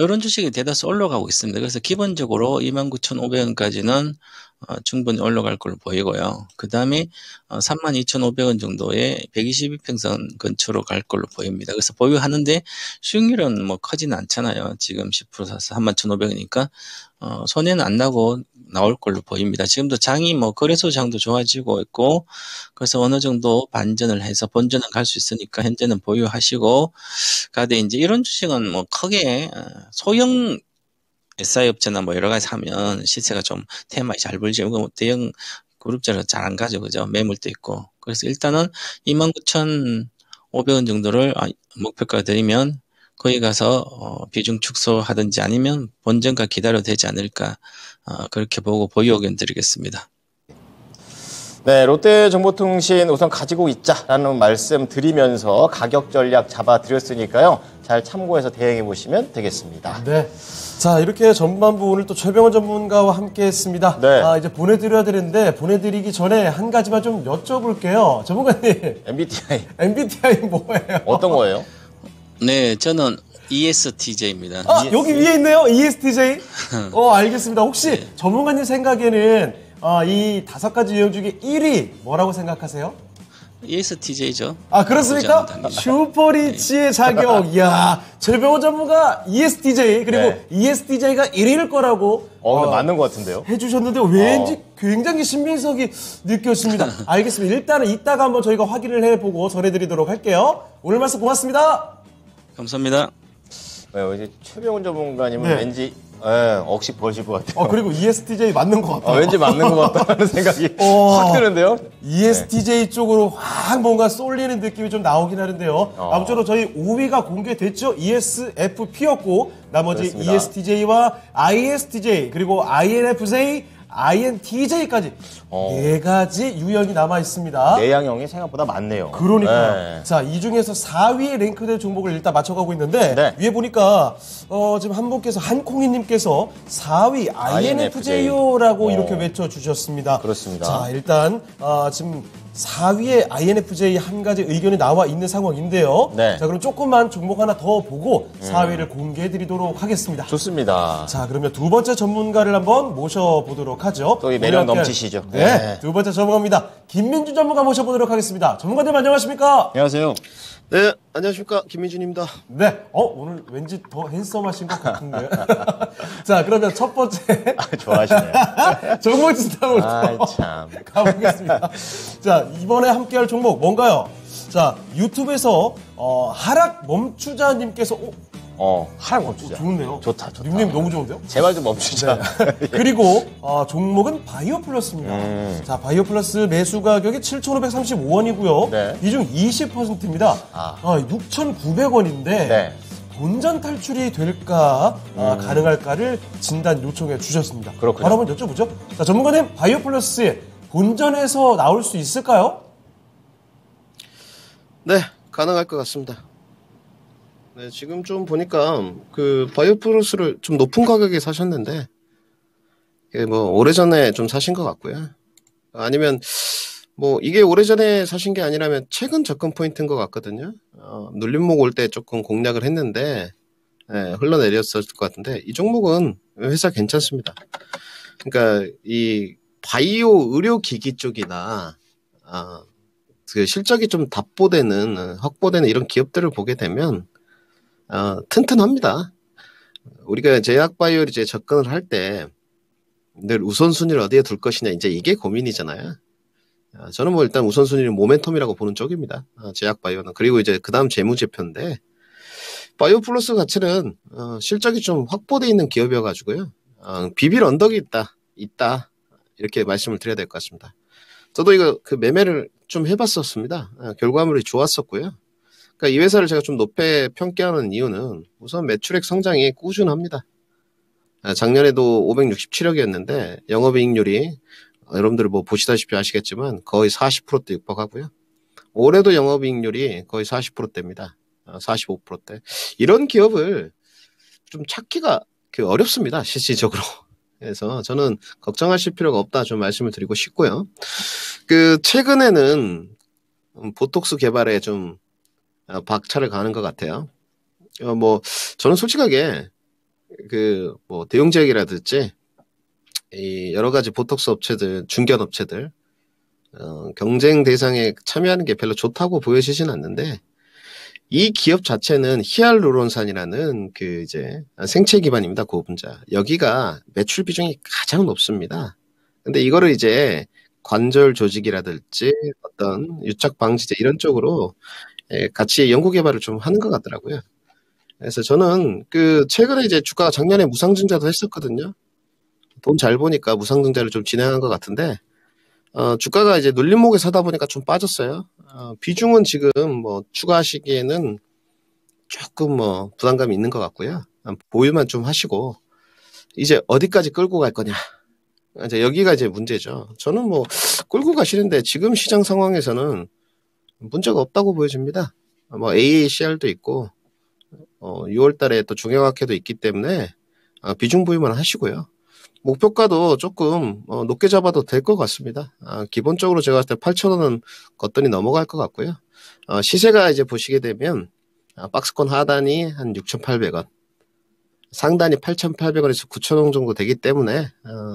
이런 주식이 대다수 올라가고 있습니다. 그래서 기본적으로 29,500원까지는 충분히 올라갈 걸로 보이고요. 그 다음에 32,500원 정도의 122평선 근처로 갈 걸로 보입니다. 그래서 보유하는데 수익률은 뭐 크지는 않잖아요. 지금 10% 사서 31,500원이니까 손해는 안 나고 나올 걸로 보입니다. 지금도 장이 뭐 거래소 장도 좋아지고 있고 그래서 어느 정도 반전을 해서 본전은 갈 수 있으니까 현재는 보유하시고 가되 이제 이런 주식은 뭐 크게 소형 SI 업체나 뭐 여러 가지 사면 시세가 좀 테마에 잘 불지. 대형 그룹자로 잘 안 가죠. 그죠? 매물도 있고. 그래서 일단은 29,500원 정도를 목표가 드리면 거기 가서 비중 축소하든지 아니면 본전가 기다려도 되지 않을까. 그렇게 보고 보유 의견 드리겠습니다. 네, 롯데정보통신 우선 가지고 있자라는 말씀 드리면서 가격 전략 잡아드렸으니까요. 잘 참고해서 대응해 보시면 되겠습니다. 네. 자, 이렇게 전반부 오늘 또 최병원 전문가와 함께 했습니다. 네. 이제 보내드려야 되는데, 보내드리기 전에 한 가지만 좀 여쭤볼게요. 전문가님. MBTI. MBTI 뭐예요? 어떤 거예요? 네, 저는 ESTJ입니다. 여기 위에 있네요. ESTJ. 알겠습니다. 혹시 전문가님 생각에는 이 5가지 유형 중에 1위 뭐라고 생각하세요? ESTJ죠. 그렇습니까? 당연히. 슈퍼리치의 자격. 이야, 최병호 전문가 ESTJ, 그리고 네. ESTJ가 1위일 거라고 맞는 것 같은데요? 해주셨는데 왠지 굉장히 신빙성이 느껴집니다. 알겠습니다. 일단은 이따가 한번 저희가 확인을 해보고 전해드리도록 할게요. 오늘 말씀 고맙습니다. 감사합니다. 네, 이제 최병훈 전문가님은 네. 왠지 억식 버실 것 같아요. 그리고 ESTJ 맞는 것 같아요. 왠지 맞는 것 같다는 생각이 확 드는데요. ESTJ 쪽으로 확 뭔가 쏠리는 느낌이 좀 나오긴 하는데요. 아무쪼록 저희 5위가 공개됐죠. ESFP였고 나머지 그렇습니다. ESTJ와 ISTJ 그리고 INFJ, INTJ까지 4가지 유형이 남아 있습니다. 내향형이 생각보다 많네요. 그러니까요. 네. 자, 이 중에서 4위에 랭크된 종목을 일단 맞춰가고 있는데 네. 위에 보니까 지금 한 분께서 한콩이님께서 4위 INFJ요라고 이렇게 외쳐주셨습니다. 그렇습니다. 자, 일단 지금 4위에 INFJ 한 가지 의견이 나와 있는 상황인데요. 네. 자, 그럼 조금만 종목 하나 더 보고 4위를 공개해 드리도록 하겠습니다. 좋습니다. 자, 그러면 두 번째 전문가를 한번 모셔보도록 하죠. 또 이 매력 우리 함께할- 넘치시죠. 네. 네. 두 번째 전문가입니다. 김민준 전문가 모셔보도록 하겠습니다. 전문가님 안녕하십니까? 안녕하세요. 네, 안녕하십니까. 김민준입니다. 네. 오늘 왠지 더 핸섬하신 것 같은데. 자, 그러면 첫 번째 좋아하시네요. 종목 진단으로 아이, 참. 가보겠습니다. 자, 이번에 함께할 종목 뭔가요? 자, 유튜브에서 하락 멈추자님께서 하락 멈추자. 좋은데요? 좋다. 닉네임 너무 좋은데요? 제발 좀 멈추자. 그리고 종목은 바이오플러스입니다. 자, 바이오플러스 매수 가격이 7,535원이고요. 네. 비중 20%입니다. 6,900원인데 네. 본전 탈출이 될까 가능할까를 진단 요청해 주셨습니다. 그렇군요. 바로 한번 여쭤보죠. 자, 전문가님 바이오플러스의 본전에서 나올 수 있을까요? 네, 가능할 것 같습니다. 네, 지금 좀 보니까 그 바이오플러스를 좀 높은 가격에 사셨는데 이게 뭐 오래전에 좀 사신 것 같고요. 아니면 뭐 이게 오래전에 사신 게 아니라면 최근 접근 포인트인 것 같거든요. 눌림목 올 때 조금 공략을 했는데 흘러내렸을 것 같은데 이 종목은 회사 괜찮습니다. 그러니까 이 바이오 의료기기 쪽이나 그 실적이 좀 확보되는 이런 기업들을 보게 되면 튼튼합니다. 우리가 제약바이오를 이제 접근을 할 때 늘 우선순위를 어디에 둘 것이냐 이제 이게 고민이잖아요. 저는 뭐 일단 우선순위는 모멘텀이라고 보는 쪽입니다. 제약바이오는. 그리고 이제 그 다음 재무제표인데 바이오플러스 가치는 실적이 좀 확보되어 있는 기업이어가지고요. 비빌 언덕이 있다 이렇게 말씀을 드려야 될 것 같습니다. 저도 이거 그 매매를 좀 해봤었습니다. 결과물이 좋았었고요. 그러니까 이 회사를 제가 좀 높게 평가하는 이유는 우선 매출액 성장이 꾸준합니다. 작년에도 567억이었는데 영업이익률이 여러분들 뭐 보시다시피 아시겠지만 거의 40%대 육박하고요. 올해도 영업이익률이 거의 40%대입니다. 45%대. 이런 기업을 좀 찾기가 어렵습니다. 실질적으로. 그래서 저는 걱정하실 필요가 없다 좀 말씀을 드리고 싶고요. 최근에는 보톡스 개발에 좀 박차를 가는 것 같아요. 저는 솔직하게 대용제약이라든지 이 여러 가지 보톡스 업체들, 중견 업체들 경쟁 대상에 참여하는 게 별로 좋다고 보여지진 않는데 이 기업 자체는 히알루론산이라는 생체 기반입니다. 고분자. 여기가 매출 비중이 가장 높습니다. 근데 이거를 이제 관절 조직이라든지 어떤 유착 방지제 이런 쪽으로 같이 연구 개발을 좀 하는 것 같더라고요. 그래서 저는 최근에 이제 주가가 작년에 무상증자도 했었거든요. 돈 잘 보니까 무상증자를 좀 진행한 것 같은데, 주가가 이제 눌림목에 사다 보니까 좀 빠졌어요. 비중은 지금 추가하시기에는 조금 부담감이 있는 것 같고요. 보유만 좀 하시고, 이제 어디까지 끌고 갈 거냐. 이제 여기가 이제 문제죠. 저는 끌고 가시는데 지금 시장 상황에서는 문제가 없다고 보여집니다. AACR도 있고, 6월 달에 또 중형학회도 있기 때문에 비중 보유만 하시고요. 목표가도 조금 높게 잡아도 될 것 같습니다. 기본적으로 제가 봤을 때 8,000원은 걷더니 넘어갈 것 같고요. 시세가 이제 보시게 되면 박스권 하단이 한 6,800원, 상단이 8,800원에서 9,000원 정도 되기 때문에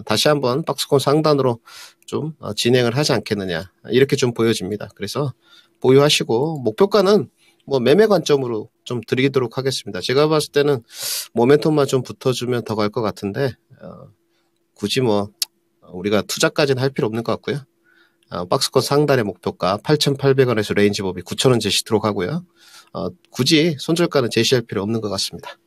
다시 한번 박스권 상단으로 좀 진행을 하지 않겠느냐 이렇게 좀 보여집니다. 그래서 보유하시고 목표가는 매매 관점으로 좀 드리도록 하겠습니다. 제가 봤을 때는 모멘텀만 좀 붙어주면 더 갈 것 같은데 굳이 우리가 투자까지는 할 필요 없는 것 같고요. 박스권 상단의 목표가 8,800원에서 레인지 범위 9,000원 제시도록 하고요. 굳이 손절가는 제시할 필요 없는 것 같습니다.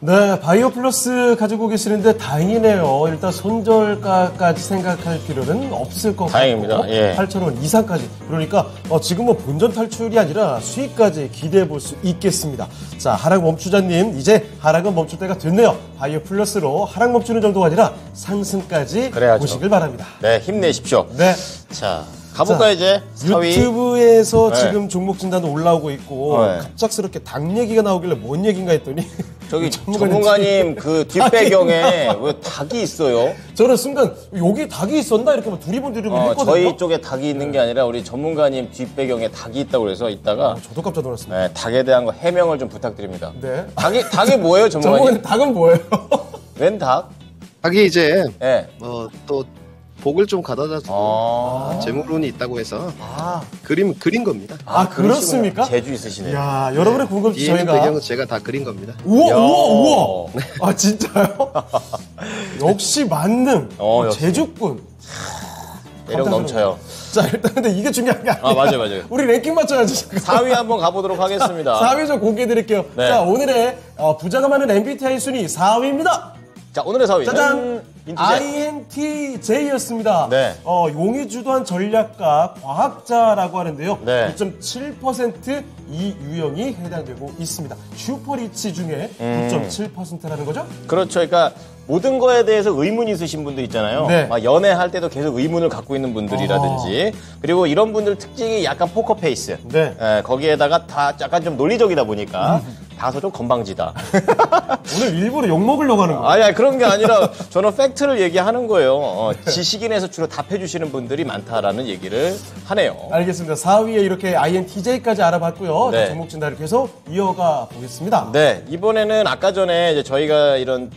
네, 바이오플러스 가지고 계시는데 다행이네요. 일단 손절가까지 생각할 필요는 없을 것 같고 다행입니다. 예. 8,000원 이상까지. 그러니까 지금은 본전 탈출이 아니라 수익까지 기대해 볼 수 있겠습니다. 자, 하락 멈추자님, 이제 하락은 멈출 때가 됐네요. 바이오플러스로 하락 멈추는 정도가 아니라 상승까지 그래야죠. 보시길 바랍니다. 네, 힘내십시오. 네. 자, 가볼까 자, 이제 4위. 유튜브에서 네. 지금 종목 진단도 올라오고 있고 네. 갑작스럽게 닭 얘기가 나오길래 뭔 얘기인가 했더니 저기 전문가님 전문가님 그 뒷배경에 왜 닭이 있어요? 저는 순간 여기 닭이 있었나 이렇게 막 두리번두리번 했거든요. 저희 쪽에 닭이 있는 게 아니라 우리 전문가님 뒷배경에 닭이 있다고 그래서 이따가 저도 깜짝 놀랐습니다. 네, 닭에 대한 거 해명을 좀 부탁드립니다. 네. 닭이 뭐예요, 전문가님? 전문가님 닭은 뭐예요? 웬 닭? 하기 이제 네. 또 복을 좀 가져다 주고 재물운이 있다고 해서 그린 겁니다. 그렇습니까? 재주 있으시네요. 야, 여러분의 궁금증 뒤에 있는 저희가 배경은 제가 다 그린 겁니다. 우와 야. 우와 우와. 아 진짜요? 역시 만능. 역시. 제주꾼. 매력 넘쳐요. 자 일단 근데 이게 중요한 게 아니에요. 아, 맞아요. 우리 랭킹 맞춰야지. 4위 한번 가보도록 하겠습니다. 4위 좀 공개해드릴게요. 네. 자 오늘의 부자가 많은 MBTI 순위 4위입니다. 자, 오늘의 4위는 짜잔! 인티제. INTJ였습니다. 네. 용이 주도한 전략가, 과학자라고 하는데요. 네. 9.7% 이 유형이 해당되고 있습니다. 슈퍼리치 중에 9.7%라는 거죠? 그렇죠. 그러니까 모든 거에 대해서 의문이 있으신 분들 있잖아요. 네. 막 연애할 때도 계속 의문을 갖고 있는 분들이라든지 그리고 이런 분들 특징이 약간 포커페이스. 네. 거기에다가 다 약간 좀 논리적이다 보니까 다소 좀 건방지다. 오늘 일부러 욕먹으려고 하는 거예요. 아니, 그런 게 아니라 저는 팩트를 얘기하는 거예요. 지식인에서 주로 답해주시는 분들이 많다라는 얘기를 하네요. 알겠습니다. 4위에 이렇게 INTJ까지 알아봤고요. 네. 자, 종목 진단을 계속 이어가 보겠습니다. 네, 이번에는 아까 전에 이제 저희가 이런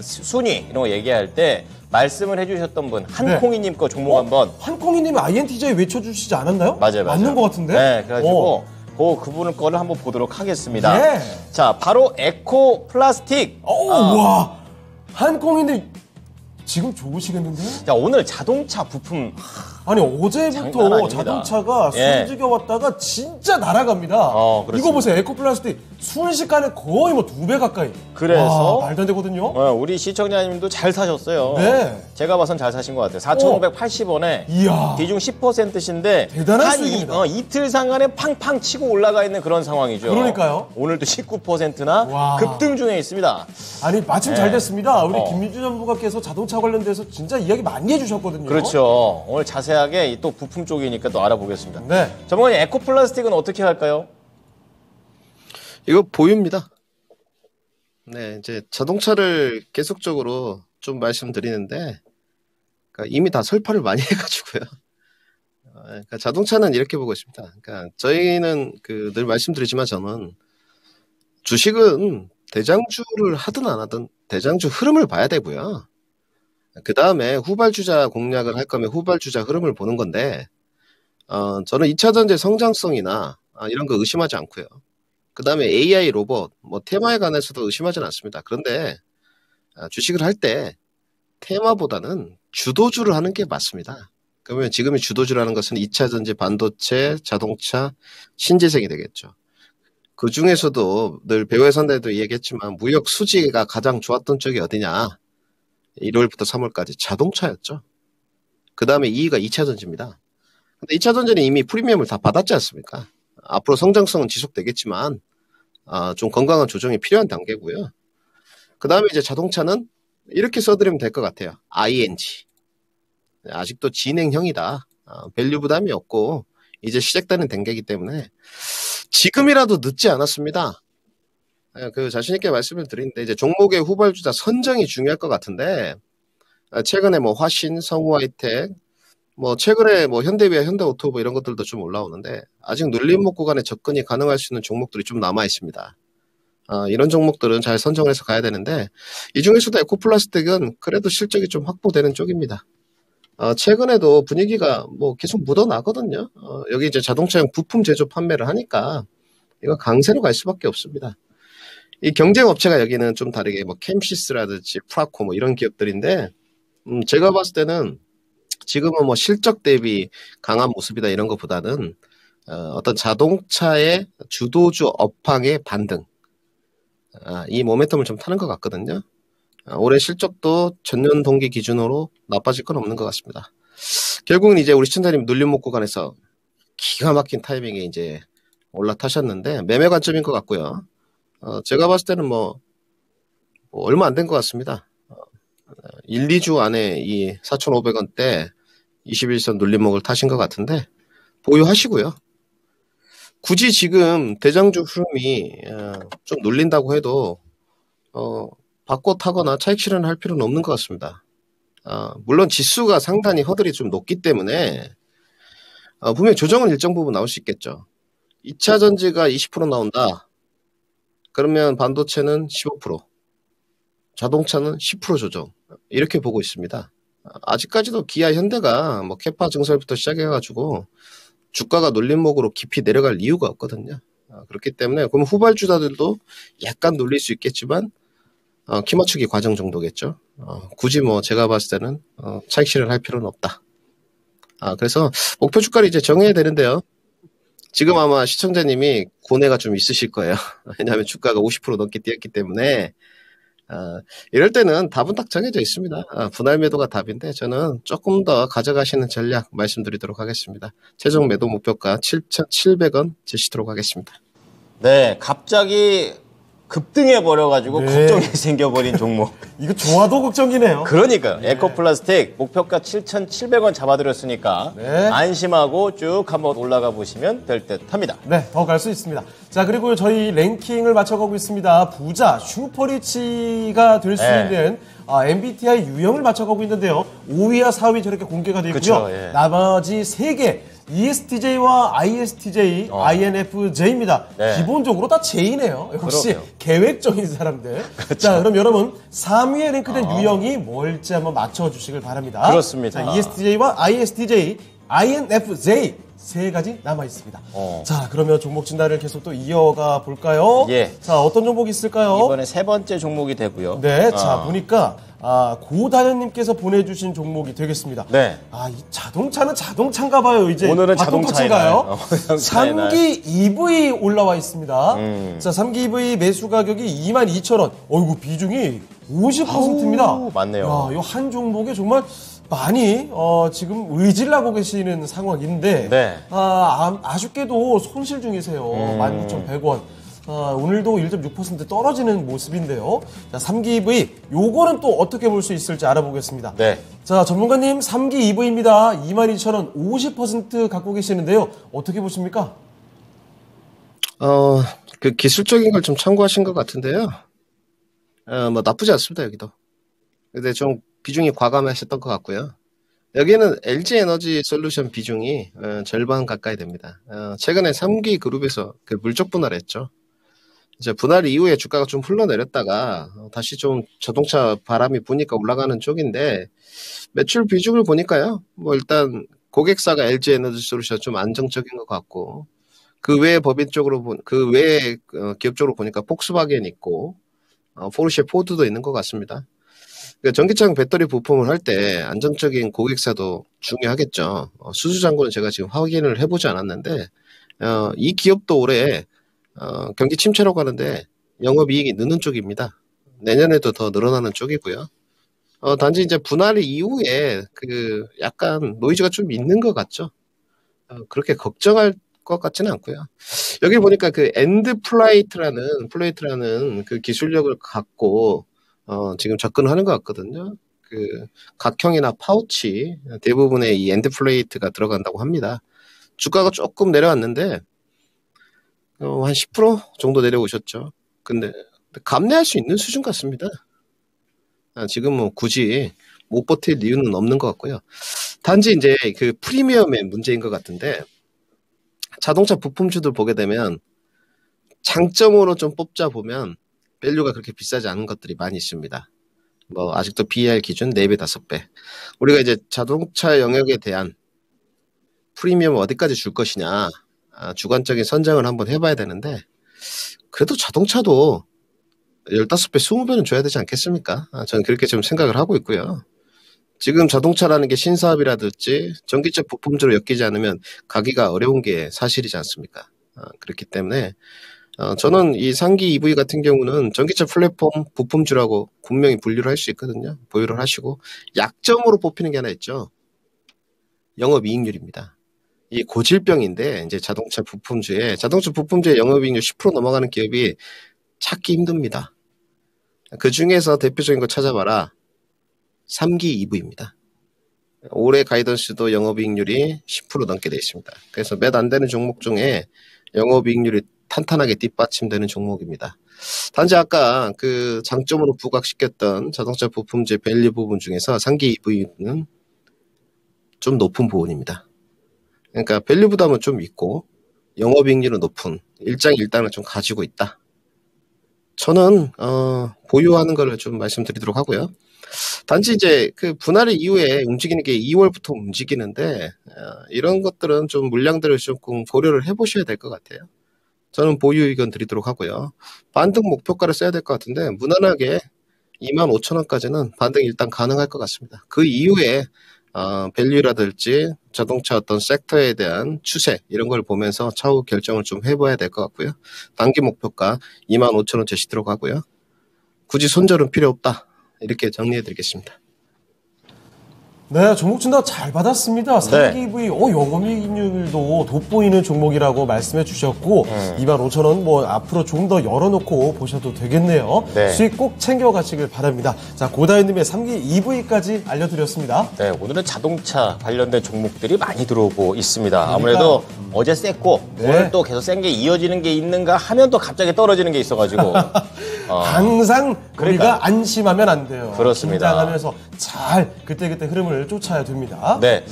순위 이런 거 얘기할 때 말씀을 해주셨던 분 한콩이님 거 종목 한번 한콩이님이 INTJ 외쳐주시지 않았나요? 맞아요. 맞는 것 같은데? 네, 그래가지고 그분을 거를 한번 보도록 하겠습니다. 네. 자, 바로 에코 플라스틱. 와, 한콩이님 지금 좋으시겠는데요? 자, 오늘 자동차 부품 아니 장난 어제부터 아닙니다. 자동차가 예. 숨지겨 왔다가 진짜 날아갑니다. 그렇습니다. 이거 보세요. 에코플라스틱 순식간에 거의 뭐 2배 가까이. 그래서 와, 말도 안 되거든요. 우리 시청자님도 잘 사셨어요. 네. 제가 봐선 잘 사신 것 같아요. 4,580원에 이야. 비중 10%신데 대단한 수익입니다. 이틀 상간에 팡팡 치고 올라가 있는 그런 상황이죠. 그러니까요. 오늘도 19%나 와. 급등 중에 있습니다. 아니 마침 네. 잘 됐습니다. 우리 어. 김민주 전무가께서 자동차 관련돼서 진짜 이야기 많이 해주셨거든요. 그렇죠. 오늘 자세하게 또 부품 쪽이니까 또 알아보겠습니다. 네. 전문가님, 에코플라스틱은 어떻게 할까요? 이거 보유입니다. 네, 이제 자동차를 계속적으로 좀 말씀드리는데, 그러니까 이미 다 설파를 많이 해가지고요. 그러니까 자동차는 이렇게 보고 있습니다. 그러니까 저희는 늘 말씀드리지만 저는 주식은 대장주를 하든 안 하든 대장주 흐름을 봐야 되고요. 그 다음에 후발주자 공략을 할 거면 후발주자 흐름을 보는 건데, 저는 2차 전지 성장성이나 이런 거 의심하지 않고요. 그 다음에 AI 로봇, 테마에 관해서도 의심하지는 않습니다. 그런데 주식을 할 때 테마보다는 주도주를 하는 게 맞습니다. 그러면 지금의 주도주를 하는 것은 2차 전지, 반도체, 자동차, 신재생이 되겠죠. 그 중에서도 늘 배우의 선대도 얘기했지만 무역 수지가 가장 좋았던 쪽이 어디냐? 1월부터 3월까지 자동차였죠. 그 다음에 2위가 2차 전지입니다. 근데 2차 전지는 이미 프리미엄을 다 받았지 않습니까? 앞으로 성장성은 지속되겠지만 좀 건강한 조정이 필요한 단계고요. 그 다음에 이제 자동차는 이렇게 써드리면 될 것 같아요. ING. 아직도 진행형이다. 밸류 부담이 없고 이제 시작되는 단계이기 때문에 지금이라도 늦지 않았습니다. 자신 있게 말씀을 드리는데 이제 종목의 후발주자 선정이 중요할 것 같은데 최근에 화신, 성우하이텍, 최근에 현대비아, 현대오토 이런 것들도 좀 올라오는데 아직 눌림목 구간에 접근이 가능할 수 있는 종목들이 좀 남아 있습니다. 이런 종목들은 잘 선정해서 가야 되는데 이 중에서도 에코플라스틱은 그래도 실적이 좀 확보되는 쪽입니다. 최근에도 분위기가 계속 묻어나거든요. 여기 이제 자동차용 부품 제조 판매를 하니까 이거 강세로 갈 수밖에 없습니다. 이 경쟁 업체가 여기는 좀 다르게 캠시스라든지 프라코 이런 기업들인데 제가 봤을 때는 지금은 실적 대비 강한 모습이다 이런 것보다는 어떤 자동차의 주도주 업황의 반등 이 모멘텀을 좀 타는 것 같거든요. 올해 실적도 전년 동기 기준으로 나빠질 건 없는 것 같습니다. 결국은 이제 우리 시청자님 눌림목 구간에서 기가 막힌 타이밍에 이제 올라타셨는데 매매 관점인 것 같고요. 제가 봤을 때는 얼마 안 된 것 같습니다. 1, 2주 안에 이 4,500원대 21선 눌림목을 타신 것 같은데 보유하시고요. 굳이 지금 대장주 흐름이 좀 눌린다고 해도 바꿔 타거나 차익 실현할 필요는 없는 것 같습니다. 물론 지수가 상당히 허들이 좀 높기 때문에 분명히 조정은 일정 부분 나올 수 있겠죠. 2차 전지가 20% 나온다. 그러면 반도체는 15%, 자동차는 10% 조정. 이렇게 보고 있습니다. 아직까지도 기아, 현대가 뭐 캐파 증설부터 시작해가지고 주가가 눌림목으로 깊이 내려갈 이유가 없거든요. 그렇기 때문에 그럼 후발주자들도 약간 눌릴 수 있겠지만 키 맞추기 과정 정도겠죠. 굳이 뭐 제가 봤을 때는 차익 실현할 필요는 없다. 그래서 목표 주가를 이제 정해야 되는데요. 지금 아마 시청자님이 고뇌가 좀 있으실 거예요. 왜냐하면 주가가 50% 넘게 뛰었기 때문에 이럴 때는 답은 딱 정해져 있습니다. 분할 매도가 답인데 저는 조금 더 가져가시는 전략 말씀드리도록 하겠습니다. 최종 매도 목표가 7,700원 제시도록 하겠습니다. 네, 갑자기 급등해 버려가지고 네. 걱정이 생겨버린 종목. 이거 좋아도 걱정이네요. 그러니까요. 에코플라스틱 목표가 7,700원 잡아드렸으니까 네. 안심하고 쭉 한번 올라가 보시면 될 듯 합니다. 네, 더 갈 수 있습니다. 자, 그리고 저희 랭킹을 맞춰가고 있습니다. 부자, 슈퍼리치가 될 수 네. 있는 MBTI 유형을 맞춰가고 있는데요. 5위와 4위 저렇게 공개가 되고요. 그쵸, 예. 나머지 3개, ESTJ와 ISTJ, INFJ입니다. 네. 기본적으로 다 J네요. 역시 그럼요. 계획적인 사람들. 자, 그럼 여러분 3위에 랭크된 유형이 뭘지 한번 맞춰주시길 바랍니다. 그렇습니다. 자, ESTJ와 ISTJ, INFJ 세 가지 남아 있습니다. 자, 그러면 종목 진단을 계속 또 이어가 볼까요? 예. 자, 어떤 종목이 있을까요? 이번에 세 번째 종목이 되고요. 네, 자, 보니까 고다현님께서 보내주신 종목이 되겠습니다. 네. 이 자동차는 자동차인가 봐요. 이제 오늘은 바통터치인가요? 자동차의 날. 3기 EV 올라와 있습니다. 자, 3기 EV 매수 가격이 22,000원. 어이구, 비중이 50%입니다. 아우, 많네요. 이 한 종목에 정말 많이 지금 의지를 하고 계시는 상황인데 네. 아쉽게도 손실 중이세요. 19,100원. 오늘도 1.6% 떨어지는 모습인데요. 자, 3기 EV 요거는 또 어떻게 볼 수 있을지 알아보겠습니다. 네. 자, 전문가님 3기 EV입니다. 22,000원 50% 갖고 계시는데요. 어떻게 보십니까? 그 기술적인 걸 좀 참고하신 것 같은데요. 뭐 나쁘지 않습니다, 여기도. 근데 좀 비중이 과감하셨던 것 같고요. 여기는 LG 에너지 솔루션 비중이 절반 가까이 됩니다. 최근에 3기 그룹에서 그 물적 분할했죠. 이제 분할 이후에 주가가 좀 흘러내렸다가 다시 좀 자동차 바람이 부니까 올라가는 쪽인데 매출 비중을 보니까요. 뭐 일단 고객사가 LG 에너지 솔루션 좀 안정적인 것 같고 그 외에 법인 쪽으로 그 외에 기업 쪽으로 보니까 폭스바겐 있고 포르쉐 포드도 있는 것 같습니다. 그러니까 전기차용 배터리 부품을 할 때 안정적인 고객사도 중요하겠죠. 수주잔고는 제가 지금 확인을 해보지 않았는데 이 기업도 올해 경기 침체라고 하는데 영업이익이 느는 쪽입니다. 내년에도 더 늘어나는 쪽이고요. 단지 이제 분할 이후에 그 약간 노이즈가 좀 있는 것 같죠. 그렇게 걱정할 것 같지는 않고요. 여기 보니까 그 엔드 플레이트라는 그 기술력을 갖고 지금 접근하는 것 같거든요. 그 각형이나 파우치 대부분의 이 엔드 플레이트가 들어간다고 합니다. 주가가 조금 내려왔는데 한 10% 정도 내려오셨죠. 근데 감내할 수 있는 수준 같습니다. 지금 뭐 굳이 못 버틸 이유는 없는 것 같고요. 단지 이제 그 프리미엄의 문제인 것 같은데 자동차 부품주들 보게 되면 장점으로 좀 뽑자 보면 밸류가 그렇게 비싸지 않은 것들이 많이 있습니다. 뭐 아직도 BER 기준 4배, 5배. 우리가 이제 자동차 영역에 대한 프리미엄을 어디까지 줄 것이냐 주관적인 선정을 한번 해봐야 되는데 그래도 자동차도 15배, 20배는 줘야 되지 않겠습니까? 저는 그렇게 좀 생각을 하고 있고요. 지금 자동차라는 게 신사업이라든지 전기차 부품주로 엮이지 않으면 가기가 어려운 게 사실이지 않습니까? 그렇기 때문에 저는 이 3기 EV 같은 경우는 전기차 플랫폼 부품주라고 분명히 분류를 할 수 있거든요. 보유를 하시고 약점으로 뽑히는 게 하나 있죠. 영업이익률입니다. 이 고질병인데 이제 자동차 부품주에 영업이익률 10% 넘어가는 기업이 찾기 힘듭니다. 그 중에서 대표적인 거 찾아봐라. 3기 EV입니다. 올해 가이던스도 영업이익률이 10% 넘게 돼 있습니다. 그래서 몇 안 되는 종목 중에 영업이익률이 탄탄하게 뒷받침되는 종목입니다. 단지 아까 그 장점으로 부각시켰던 자동차 부품재 밸류 부분 중에서 상기 EV는 좀 높은 부분입니다. 그러니까 밸류 부담은 좀 있고 영업이익률은 높은 일장일단을 좀 가지고 있다. 저는 보유하는 거를 좀 말씀드리도록 하고요. 단지 이제 그 분할 이후에 움직이는 게 2월부터 움직이는데 이런 것들은 좀 물량들을 조금 고려를 해보셔야 될 것 같아요. 저는 보유 의견 드리도록 하고요. 반등 목표가를 써야 될 것 같은데 무난하게 25,000원까지는 반등 일단 가능할 것 같습니다. 그 이후에 밸류라든지 자동차 어떤 섹터에 대한 추세 이런 걸 보면서 차후 결정을 좀 해봐야 될 것 같고요. 단기 목표가 25,000원 제시도록 하고요. 굳이 손절은 필요 없다. 이렇게 정리해 드리겠습니다. 네, 종목 진단 잘 받았습니다. 상기 EV, 영업이익률도 돋보이는 종목이라고 말씀해 주셨고, 25,000원 앞으로 좀 더 열어놓고 보셔도 되겠네요. 네. 수익 꼭 챙겨가시길 바랍니다. 자, 고다이님의 3기 EV까지 알려드렸습니다. 네, 오늘은 자동차 관련된 종목들이 많이 들어오고 있습니다. 아무래도 어제 셌고 네. 오늘 또 계속 센 게 이어지는 게 있는가 하면 또 갑자기 떨어지는 게 있어가지고 항상 우리가 안심하면 안 돼요. 그렇습니다. 긴장하면서 잘 그때그때 흐름을 쫓아야 됩니다. 네.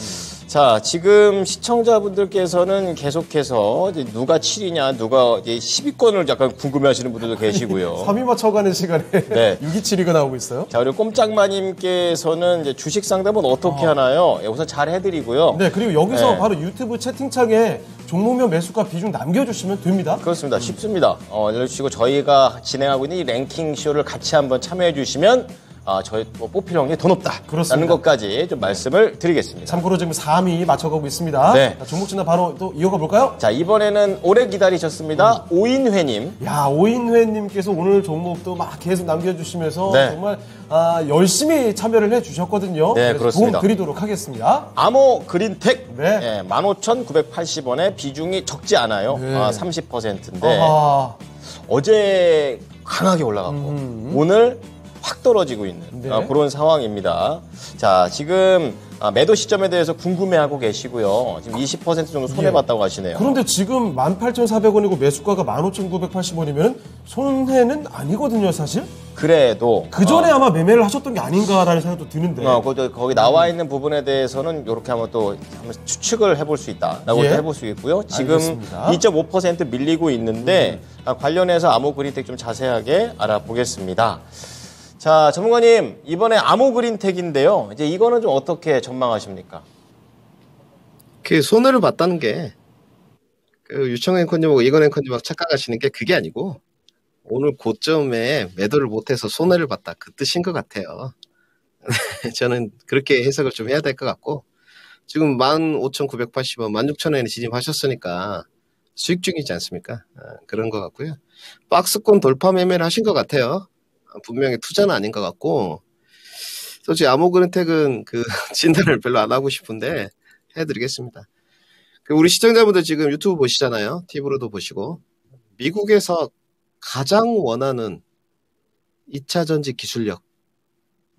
자, 지금 시청자분들께서는 계속해서 이제 누가 7위냐, 누가 이제 10위권을 약간 궁금해 하시는 분들도 계시고요. 3위 맞춰가는 시간에 네. 6위, 7위가 나오고 있어요. 자, 그리고 꼼짝마님께서는 이제 주식 상담은 어떻게 하나요? 예, 우선 잘 해드리고요. 네, 그리고 여기서 네. 바로 유튜브 채팅창에 종목명 매수가 비중 남겨주시면 됩니다. 그렇습니다. 쉽습니다. 알려주시고 저희가 진행하고 있는 이 랭킹 쇼를 같이 한번 참여해 주시면 저희 뽑힐 확률이 더 높다. 그렇습니다. 라는 것까지 좀 말씀을 드리겠습니다. 참고로 지금 3위 맞춰가고 있습니다. 네. 자, 종목 진단 바로 또 이어가 볼까요? 자, 이번에는 오래 기다리셨습니다. 오인회님. 야, 오인회님께서 오늘 종목도 막 계속 남겨주시면서 네. 정말 열심히 참여를 해주셨거든요. 네, 그래서 그렇습니다. 도움 드리도록 하겠습니다. 아모 그린텍. 네. 예, 15,980원에 비중이 적지 않아요. 네. 30%인데 아하. 어제 강하게 올라갔고 오늘 확 떨어지고 있는 네. 그런 상황입니다. 자, 지금 매도 시점에 대해서 궁금해하고 계시고요. 지금 20% 정도 손해봤다고 하시네요. 그런데 지금 18,400원이고 매수가가 15,980원이면 손해는 아니거든요, 사실. 그래도 그 전에 아마 매매를 하셨던 게 아닌가라는 생각도 드는데. 거기 나와 있는 부분에 대해서는 이렇게 한번 추측을 해볼 수 있다라고 예. 해볼 수 있고요. 지금 알겠습니다. 2.5% 밀리고 있는데 관련해서 아모 그린텍 좀 자세하게 알아보겠습니다. 자, 전문가님, 이번에 아모 그린텍인데요. 이제 이거는 좀 어떻게 전망하십니까? 그 손해를 봤다는 게 그 유청 앵커님하고 이건 앵커님하고 착각하시는 게 그게 아니고 오늘 고점에 매도를 못해서 손해를 봤다 그 뜻인 것 같아요. 저는 그렇게 해석을 좀 해야 될 것 같고 지금 15,980원, 16,000원에 진입하셨으니까 수익 중이지 않습니까? 그런 것 같고요. 박스권 돌파 매매를 하신 것 같아요. 분명히 투자는 아닌 것 같고 솔직히 아모그린텍은 그 진단을 별로 안 하고 싶은데 해드리겠습니다. 우리 시청자분들 지금 유튜브 보시잖아요. TV로도 보시고 미국에서 가장 원하는 2차 전지 기술력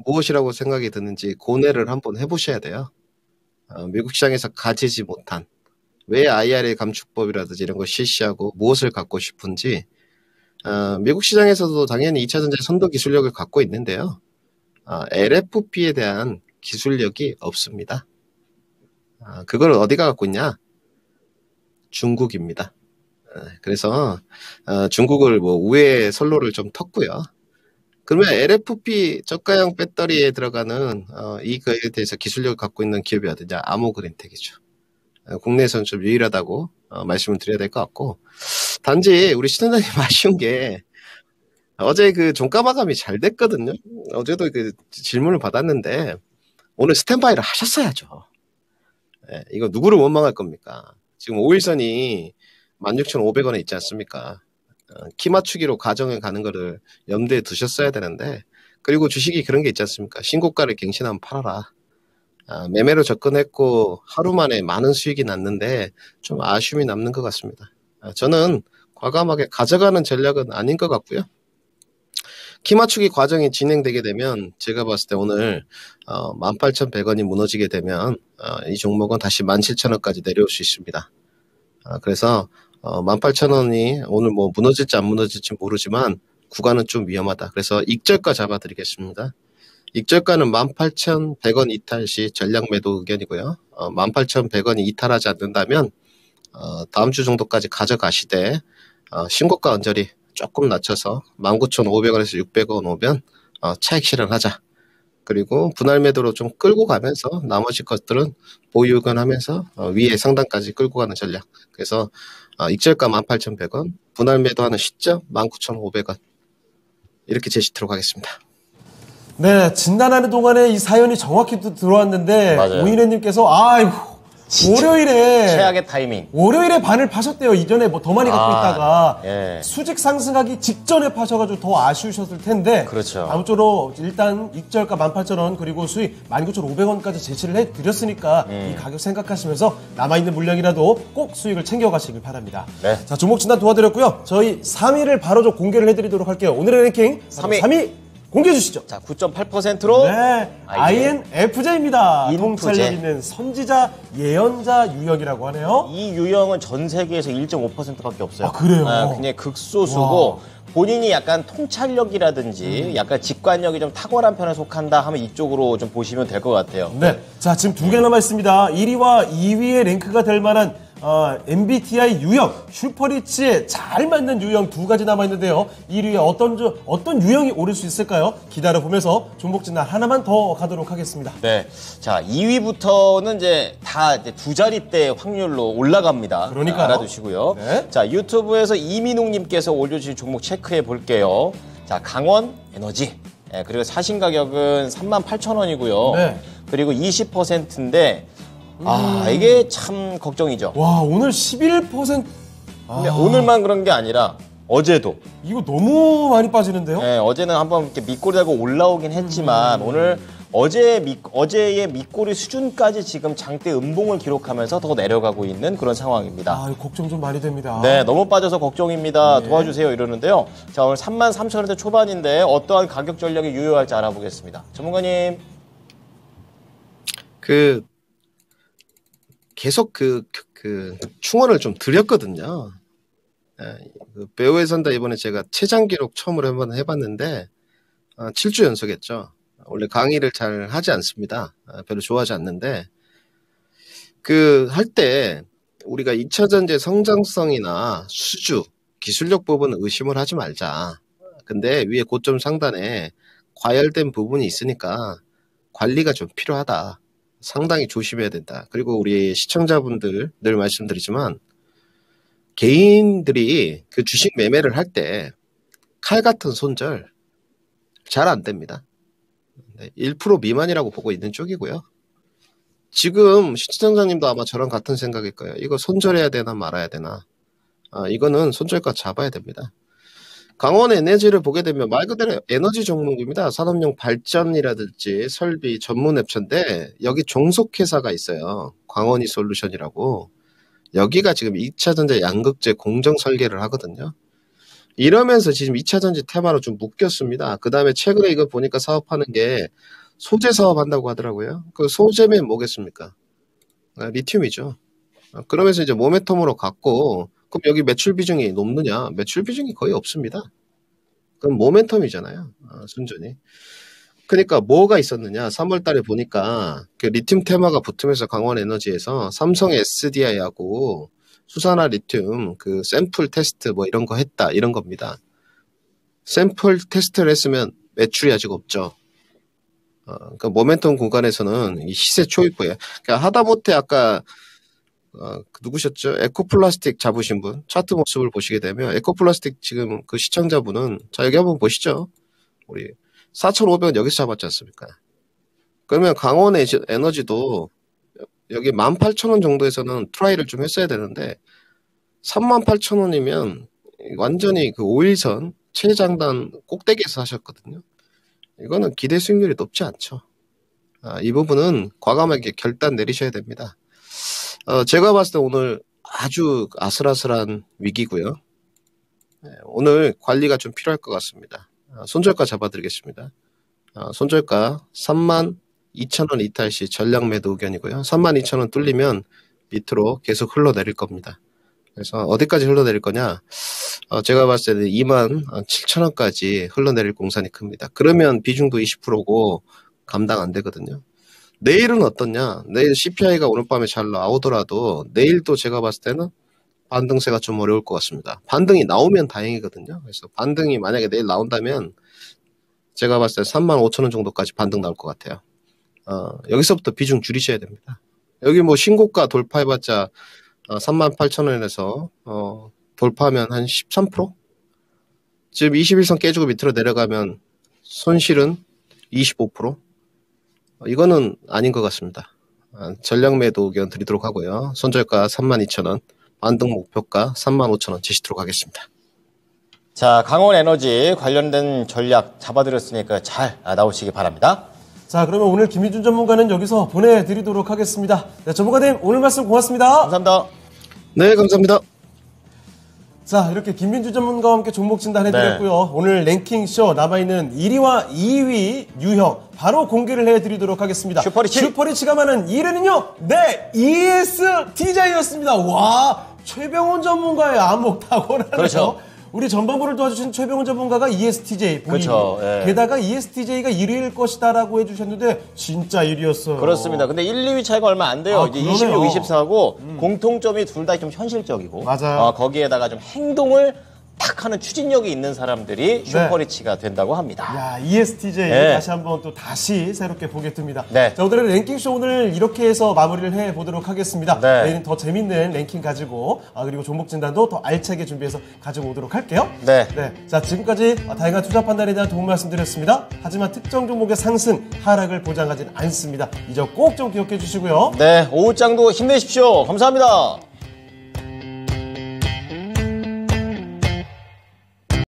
무엇이라고 생각이 드는지 고뇌를 한번 해보셔야 돼요. 미국 시장에서 가지지 못한 왜 IRA 감축법이라든지 이런 걸 실시하고 무엇을 갖고 싶은지 미국 시장에서도 당연히 2차 전지 선도 기술력을 갖고 있는데요. LFP에 대한 기술력이 없습니다. 그걸 어디가 갖고 있냐? 중국입니다. 그래서 중국을 우회 선로를 좀 텄고요. 그러면 LFP 저가형 배터리에 들어가는 이거에 대해서 기술력을 갖고 있는 기업이 어디냐? 아모그린텍이죠. 국내에서는 좀 유일하다고 말씀을 드려야 될 것 같고 단지 우리 시청자님 아쉬운 게 어제 그 종가 마감이 잘 됐거든요. 어제도 그 질문을 받았는데 오늘 스탠바이를 하셨어야죠. 네, 이거 누구를 원망할 겁니까? 지금 5일선이 16,500원에 있지 않습니까? 키 맞추기로 가정에 가는 거를 염두에 두셨어야 되는데 그리고 주식이 그런 게 있지 않습니까? 신고가를 갱신하면 팔아라. 매매로 접근했고 하루 만에 많은 수익이 났는데 좀 아쉬움이 남는 것 같습니다. 저는 과감하게 가져가는 전략은 아닌 것 같고요. 키 맞추기 과정이 진행되게 되면 제가 봤을 때 오늘 18,100원이 무너지게 되면 이 종목은 다시 17,000원까지 내려올 수 있습니다. 그래서 18,000원이 오늘 뭐 무너질지 안 무너질지 모르지만 구간은 좀 위험하다. 그래서 익절가 잡아드리겠습니다. 익절가는 18,100원 이탈 시 전략 매도 의견이고요. 18,100원이 이탈하지 않는다면 다음 주 정도까지 가져가시되 신고가 언저리 조금 낮춰서 19,500원에서 600원 오면 차익 실현하자. 그리고 분할 매도로 좀 끌고 가면서 나머지 것들은 보유 의견하면서 위에 상단까지 끌고 가는 전략. 그래서 익절가 18,100원, 분할 매도하는 시점 19,500원 이렇게 제시토록 하겠습니다. 네, 진단하는 동안에 이 사연이 정확히 또 들어왔는데 맞아요. 오인혜님께서 아이고 월요일에 최악의 타이밍. 월요일에 반을 파셨대요. 이전에 뭐 더 많이 갖고 있다가 예. 수직 상승하기 직전에 파셔가지고 더 아쉬우셨을 텐데 그렇죠. 아무쪼록 일단 익절가 18,000원 그리고 수익 19,500원까지 제시를 해드렸으니까 이 가격 생각하시면서 남아있는 물량이라도 꼭 수익을 챙겨가시길 바랍니다. 네. 자, 종목 진단 도와드렸고요. 저희 3위를 바로 좀 공개를 해드리도록 할게요. 오늘의 랭킹 3위. 3위 공개해 주시죠. 자, 9.8%로 네, INFJ입니다. 인프제. 통찰력 있는 선지자, 예언자 유형이라고 하네요. 이 유형은 전 세계에서 1.5%밖에 없어요. 아, 그래요? 굉장히 극소수고 와. 본인이 약간 통찰력이라든지 약간 직관력이 좀 탁월한 편에 속한다 하면 이쪽으로 좀 보시면 될 것 같아요. 네, 자 지금 두 개 남아 있습니다. 1위와 2위의 랭크가 될 만한 MBTI 유형, 슈퍼리치에 잘 맞는 유형 두 가지 남아 있는데요. 1위에 어떤 유형이 오를 수 있을까요? 기다려 보면서 종목 진단 하나만 더 가도록 하겠습니다. 네. 자, 2위부터는 이제 다 이제 두 자릿대 확률로 올라갑니다. 그러니까요. 알아두시고요. 네. 자, 유튜브에서 이민웅님께서 올려주신 종목 체크해 볼게요. 자, 강원 에너지. 예, 그리고 사신 가격은 38,000원이고요. 네. 그리고 20%인데, 이게 참 걱정이죠. 와, 오늘 11%. 근데 오늘만 그런 게 아니라 어제도. 이거 너무 많이 빠지는데요? 예, 어제는 한번 이렇게 밑꼬리 달고 올라오긴 했지만 오늘 어제의 밑꼬리 수준까지 지금 장대 음봉을 기록하면서 더 내려가고 있는 그런 상황입니다. 아, 이거 걱정 좀 많이 됩니다. 네, 너무 빠져서 걱정입니다. 도와주세요 이러는데요. 자, 오늘 33,000원대 초반인데 어떠한 가격 전략이 유효할지 알아보겠습니다. 전문가님. 계속 충원을 좀 드렸거든요. 배우에 산다 이번에 제가 최장 기록 처음으로 한번 해봤는데 7주 연속했죠. 원래 강의를 잘 하지 않습니다. 별로 좋아하지 않는데 할 때 우리가 2차 전지 성장성이나 수주, 기술력 부분은 의심을 하지 말자. 근데 위에 고점 상단에 과열된 부분이 있으니까 관리가 좀 필요하다. 상당히 조심해야 된다. 그리고 우리 시청자분들 늘 말씀드리지만 개인들이 그 주식 매매를 할 때 칼 같은 손절 잘 안 됩니다. 1% 미만이라고 보고 있는 쪽이고요. 지금 시청자님도 아마 저랑 같은 생각일 거예요. 이거 손절해야 되나 말아야 되나. 이거는 손절가 잡아야 됩니다. 강원 에너지를 보게 되면 말 그대로 에너지 종목입니다. 산업용 발전이라든지 설비 전문 앱체인데 여기 종속회사가 있어요. 광원이 솔루션이라고. 여기가 지금 2차전지 양극재 공정 설계를 하거든요. 이러면서 지금 2차전지 테마로 좀 묶였습니다. 그 다음에 최근에 이거 보니까 사업하는 게 소재 사업 한다고 하더라고요. 그 소재면 뭐겠습니까? 리튬이죠. 그러면서 이제 모멘텀으로 갔고 그럼 여기 매출 비중이 높느냐? 매출 비중이 거의 없습니다. 그럼 모멘텀이잖아요. 순전히. 그러니까 뭐가 있었느냐? 3월 달에 보니까 그 리튬 테마가 붙으면서 강원 에너지에서 삼성 SDI하고 수산화 리튬 그 샘플 테스트 뭐 이런 거 했다. 이런 겁니다. 샘플 테스트를 했으면 매출이 아직 없죠. 그러니까 모멘텀 구간에서는 이 시세 초입부에 그러니까 하다못해 아까 누구셨죠? 에코플라스틱 잡으신 분 차트 모습을 보시게 되면 에코플라스틱 지금 그 시청자분은 자 여기 한번 보시죠. 우리 4,500원 여기서 잡았지 않습니까? 그러면 강원 에너지도 여기 18,000원 정도에서는 트라이를 좀 했어야 되는데 38,000원이면 완전히 그 5일선 최장단 꼭대기에서 하셨거든요. 이거는 기대 수익률이 높지 않죠. 이 부분은 과감하게 결단 내리셔야 됩니다. 제가 봤을 때 오늘 아주 아슬아슬한 위기고요. 오늘 관리가 좀 필요할 것 같습니다. 손절가 잡아드리겠습니다. 손절가 32,000원 이탈 시 전량 매도 의견이고요. 32,000원 뚫리면 밑으로 계속 흘러내릴 겁니다. 그래서 어디까지 흘러내릴 거냐? 제가 봤을 때는 27,000원까지 흘러내릴 공산이 큽니다. 그러면 비중도 20%고 감당 안 되거든요. 내일은 어떻냐? 내일 CPI가 오늘 밤에 잘 나오더라도 내일도 제가 봤을 때는 반등세가 좀 어려울 것 같습니다. 반등이 나오면 다행이거든요. 그래서 반등이 만약에 내일 나온다면 제가 봤을 때 35,000원 정도까지 반등 나올 것 같아요. 여기서부터 비중 줄이셔야 됩니다. 여기 뭐 신고가 돌파해봤자 38,000원에서 돌파하면 한 13%? 지금 21선 깨지고 밑으로 내려가면 손실은 25%? 이거는 아닌 것 같습니다. 전량 매도 의견 드리도록 하고요. 손절가 32,000원, 반등 목표가 35,000원 제시도록 하겠습니다. 자, 강원에너지 관련된 전략 잡아드렸으니까 잘 나오시기 바랍니다. 자, 그러면 오늘 김희준 전문가는 여기서 보내드리도록 하겠습니다. 네, 전문가님 오늘 말씀 고맙습니다. 감사합니다. 네, 감사합니다. 자, 이렇게 김민주 전문가와 함께 종목 진단해드렸고요. 오늘 랭킹쇼 남아있는 1위와 2위 유형 바로 공개를 해드리도록 하겠습니다. 슈퍼리치가 많은 1위는요. 네, ESTJ였습니다. 와, 최병훈 전문가의 안목 탁월하네요. 그렇죠. 우리 전반부를 도와주신 최병훈 전문가가 ESTJ 본인. 그렇죠. 예. 게다가 ESTJ가 1위일 것이다라고 해주셨는데 진짜 1위였어요. 그렇습니다. 근데 1, 2위 차이가 얼마 안 돼요. 이제 그러네요. 26, 24고 공통점이 둘 다 좀 현실적이고 맞아요. 거기에다가 좀 행동을 딱 하는 추진력이 있는 사람들이 슈퍼리치가 된다고 합니다. 야, ESTJ 네. 다시 한번 또 다시 새롭게 보게 됩니다. 네. 자, 오늘의 랭킹쇼 오늘 이렇게 해서 마무리를 해보도록 하겠습니다. 네. 내일은 더 재밌는 랭킹 가지고 그리고 종목 진단도 더 알차게 준비해서 가지고 오도록 할게요. 네. 자, 지금까지 다양한 투자 판단에 대한 도움 말씀드렸습니다. 하지만 특정 종목의 상승, 하락을 보장하진 않습니다. 이 점 꼭 좀 기억해 주시고요. 네, 오후장도 힘내십시오. 감사합니다.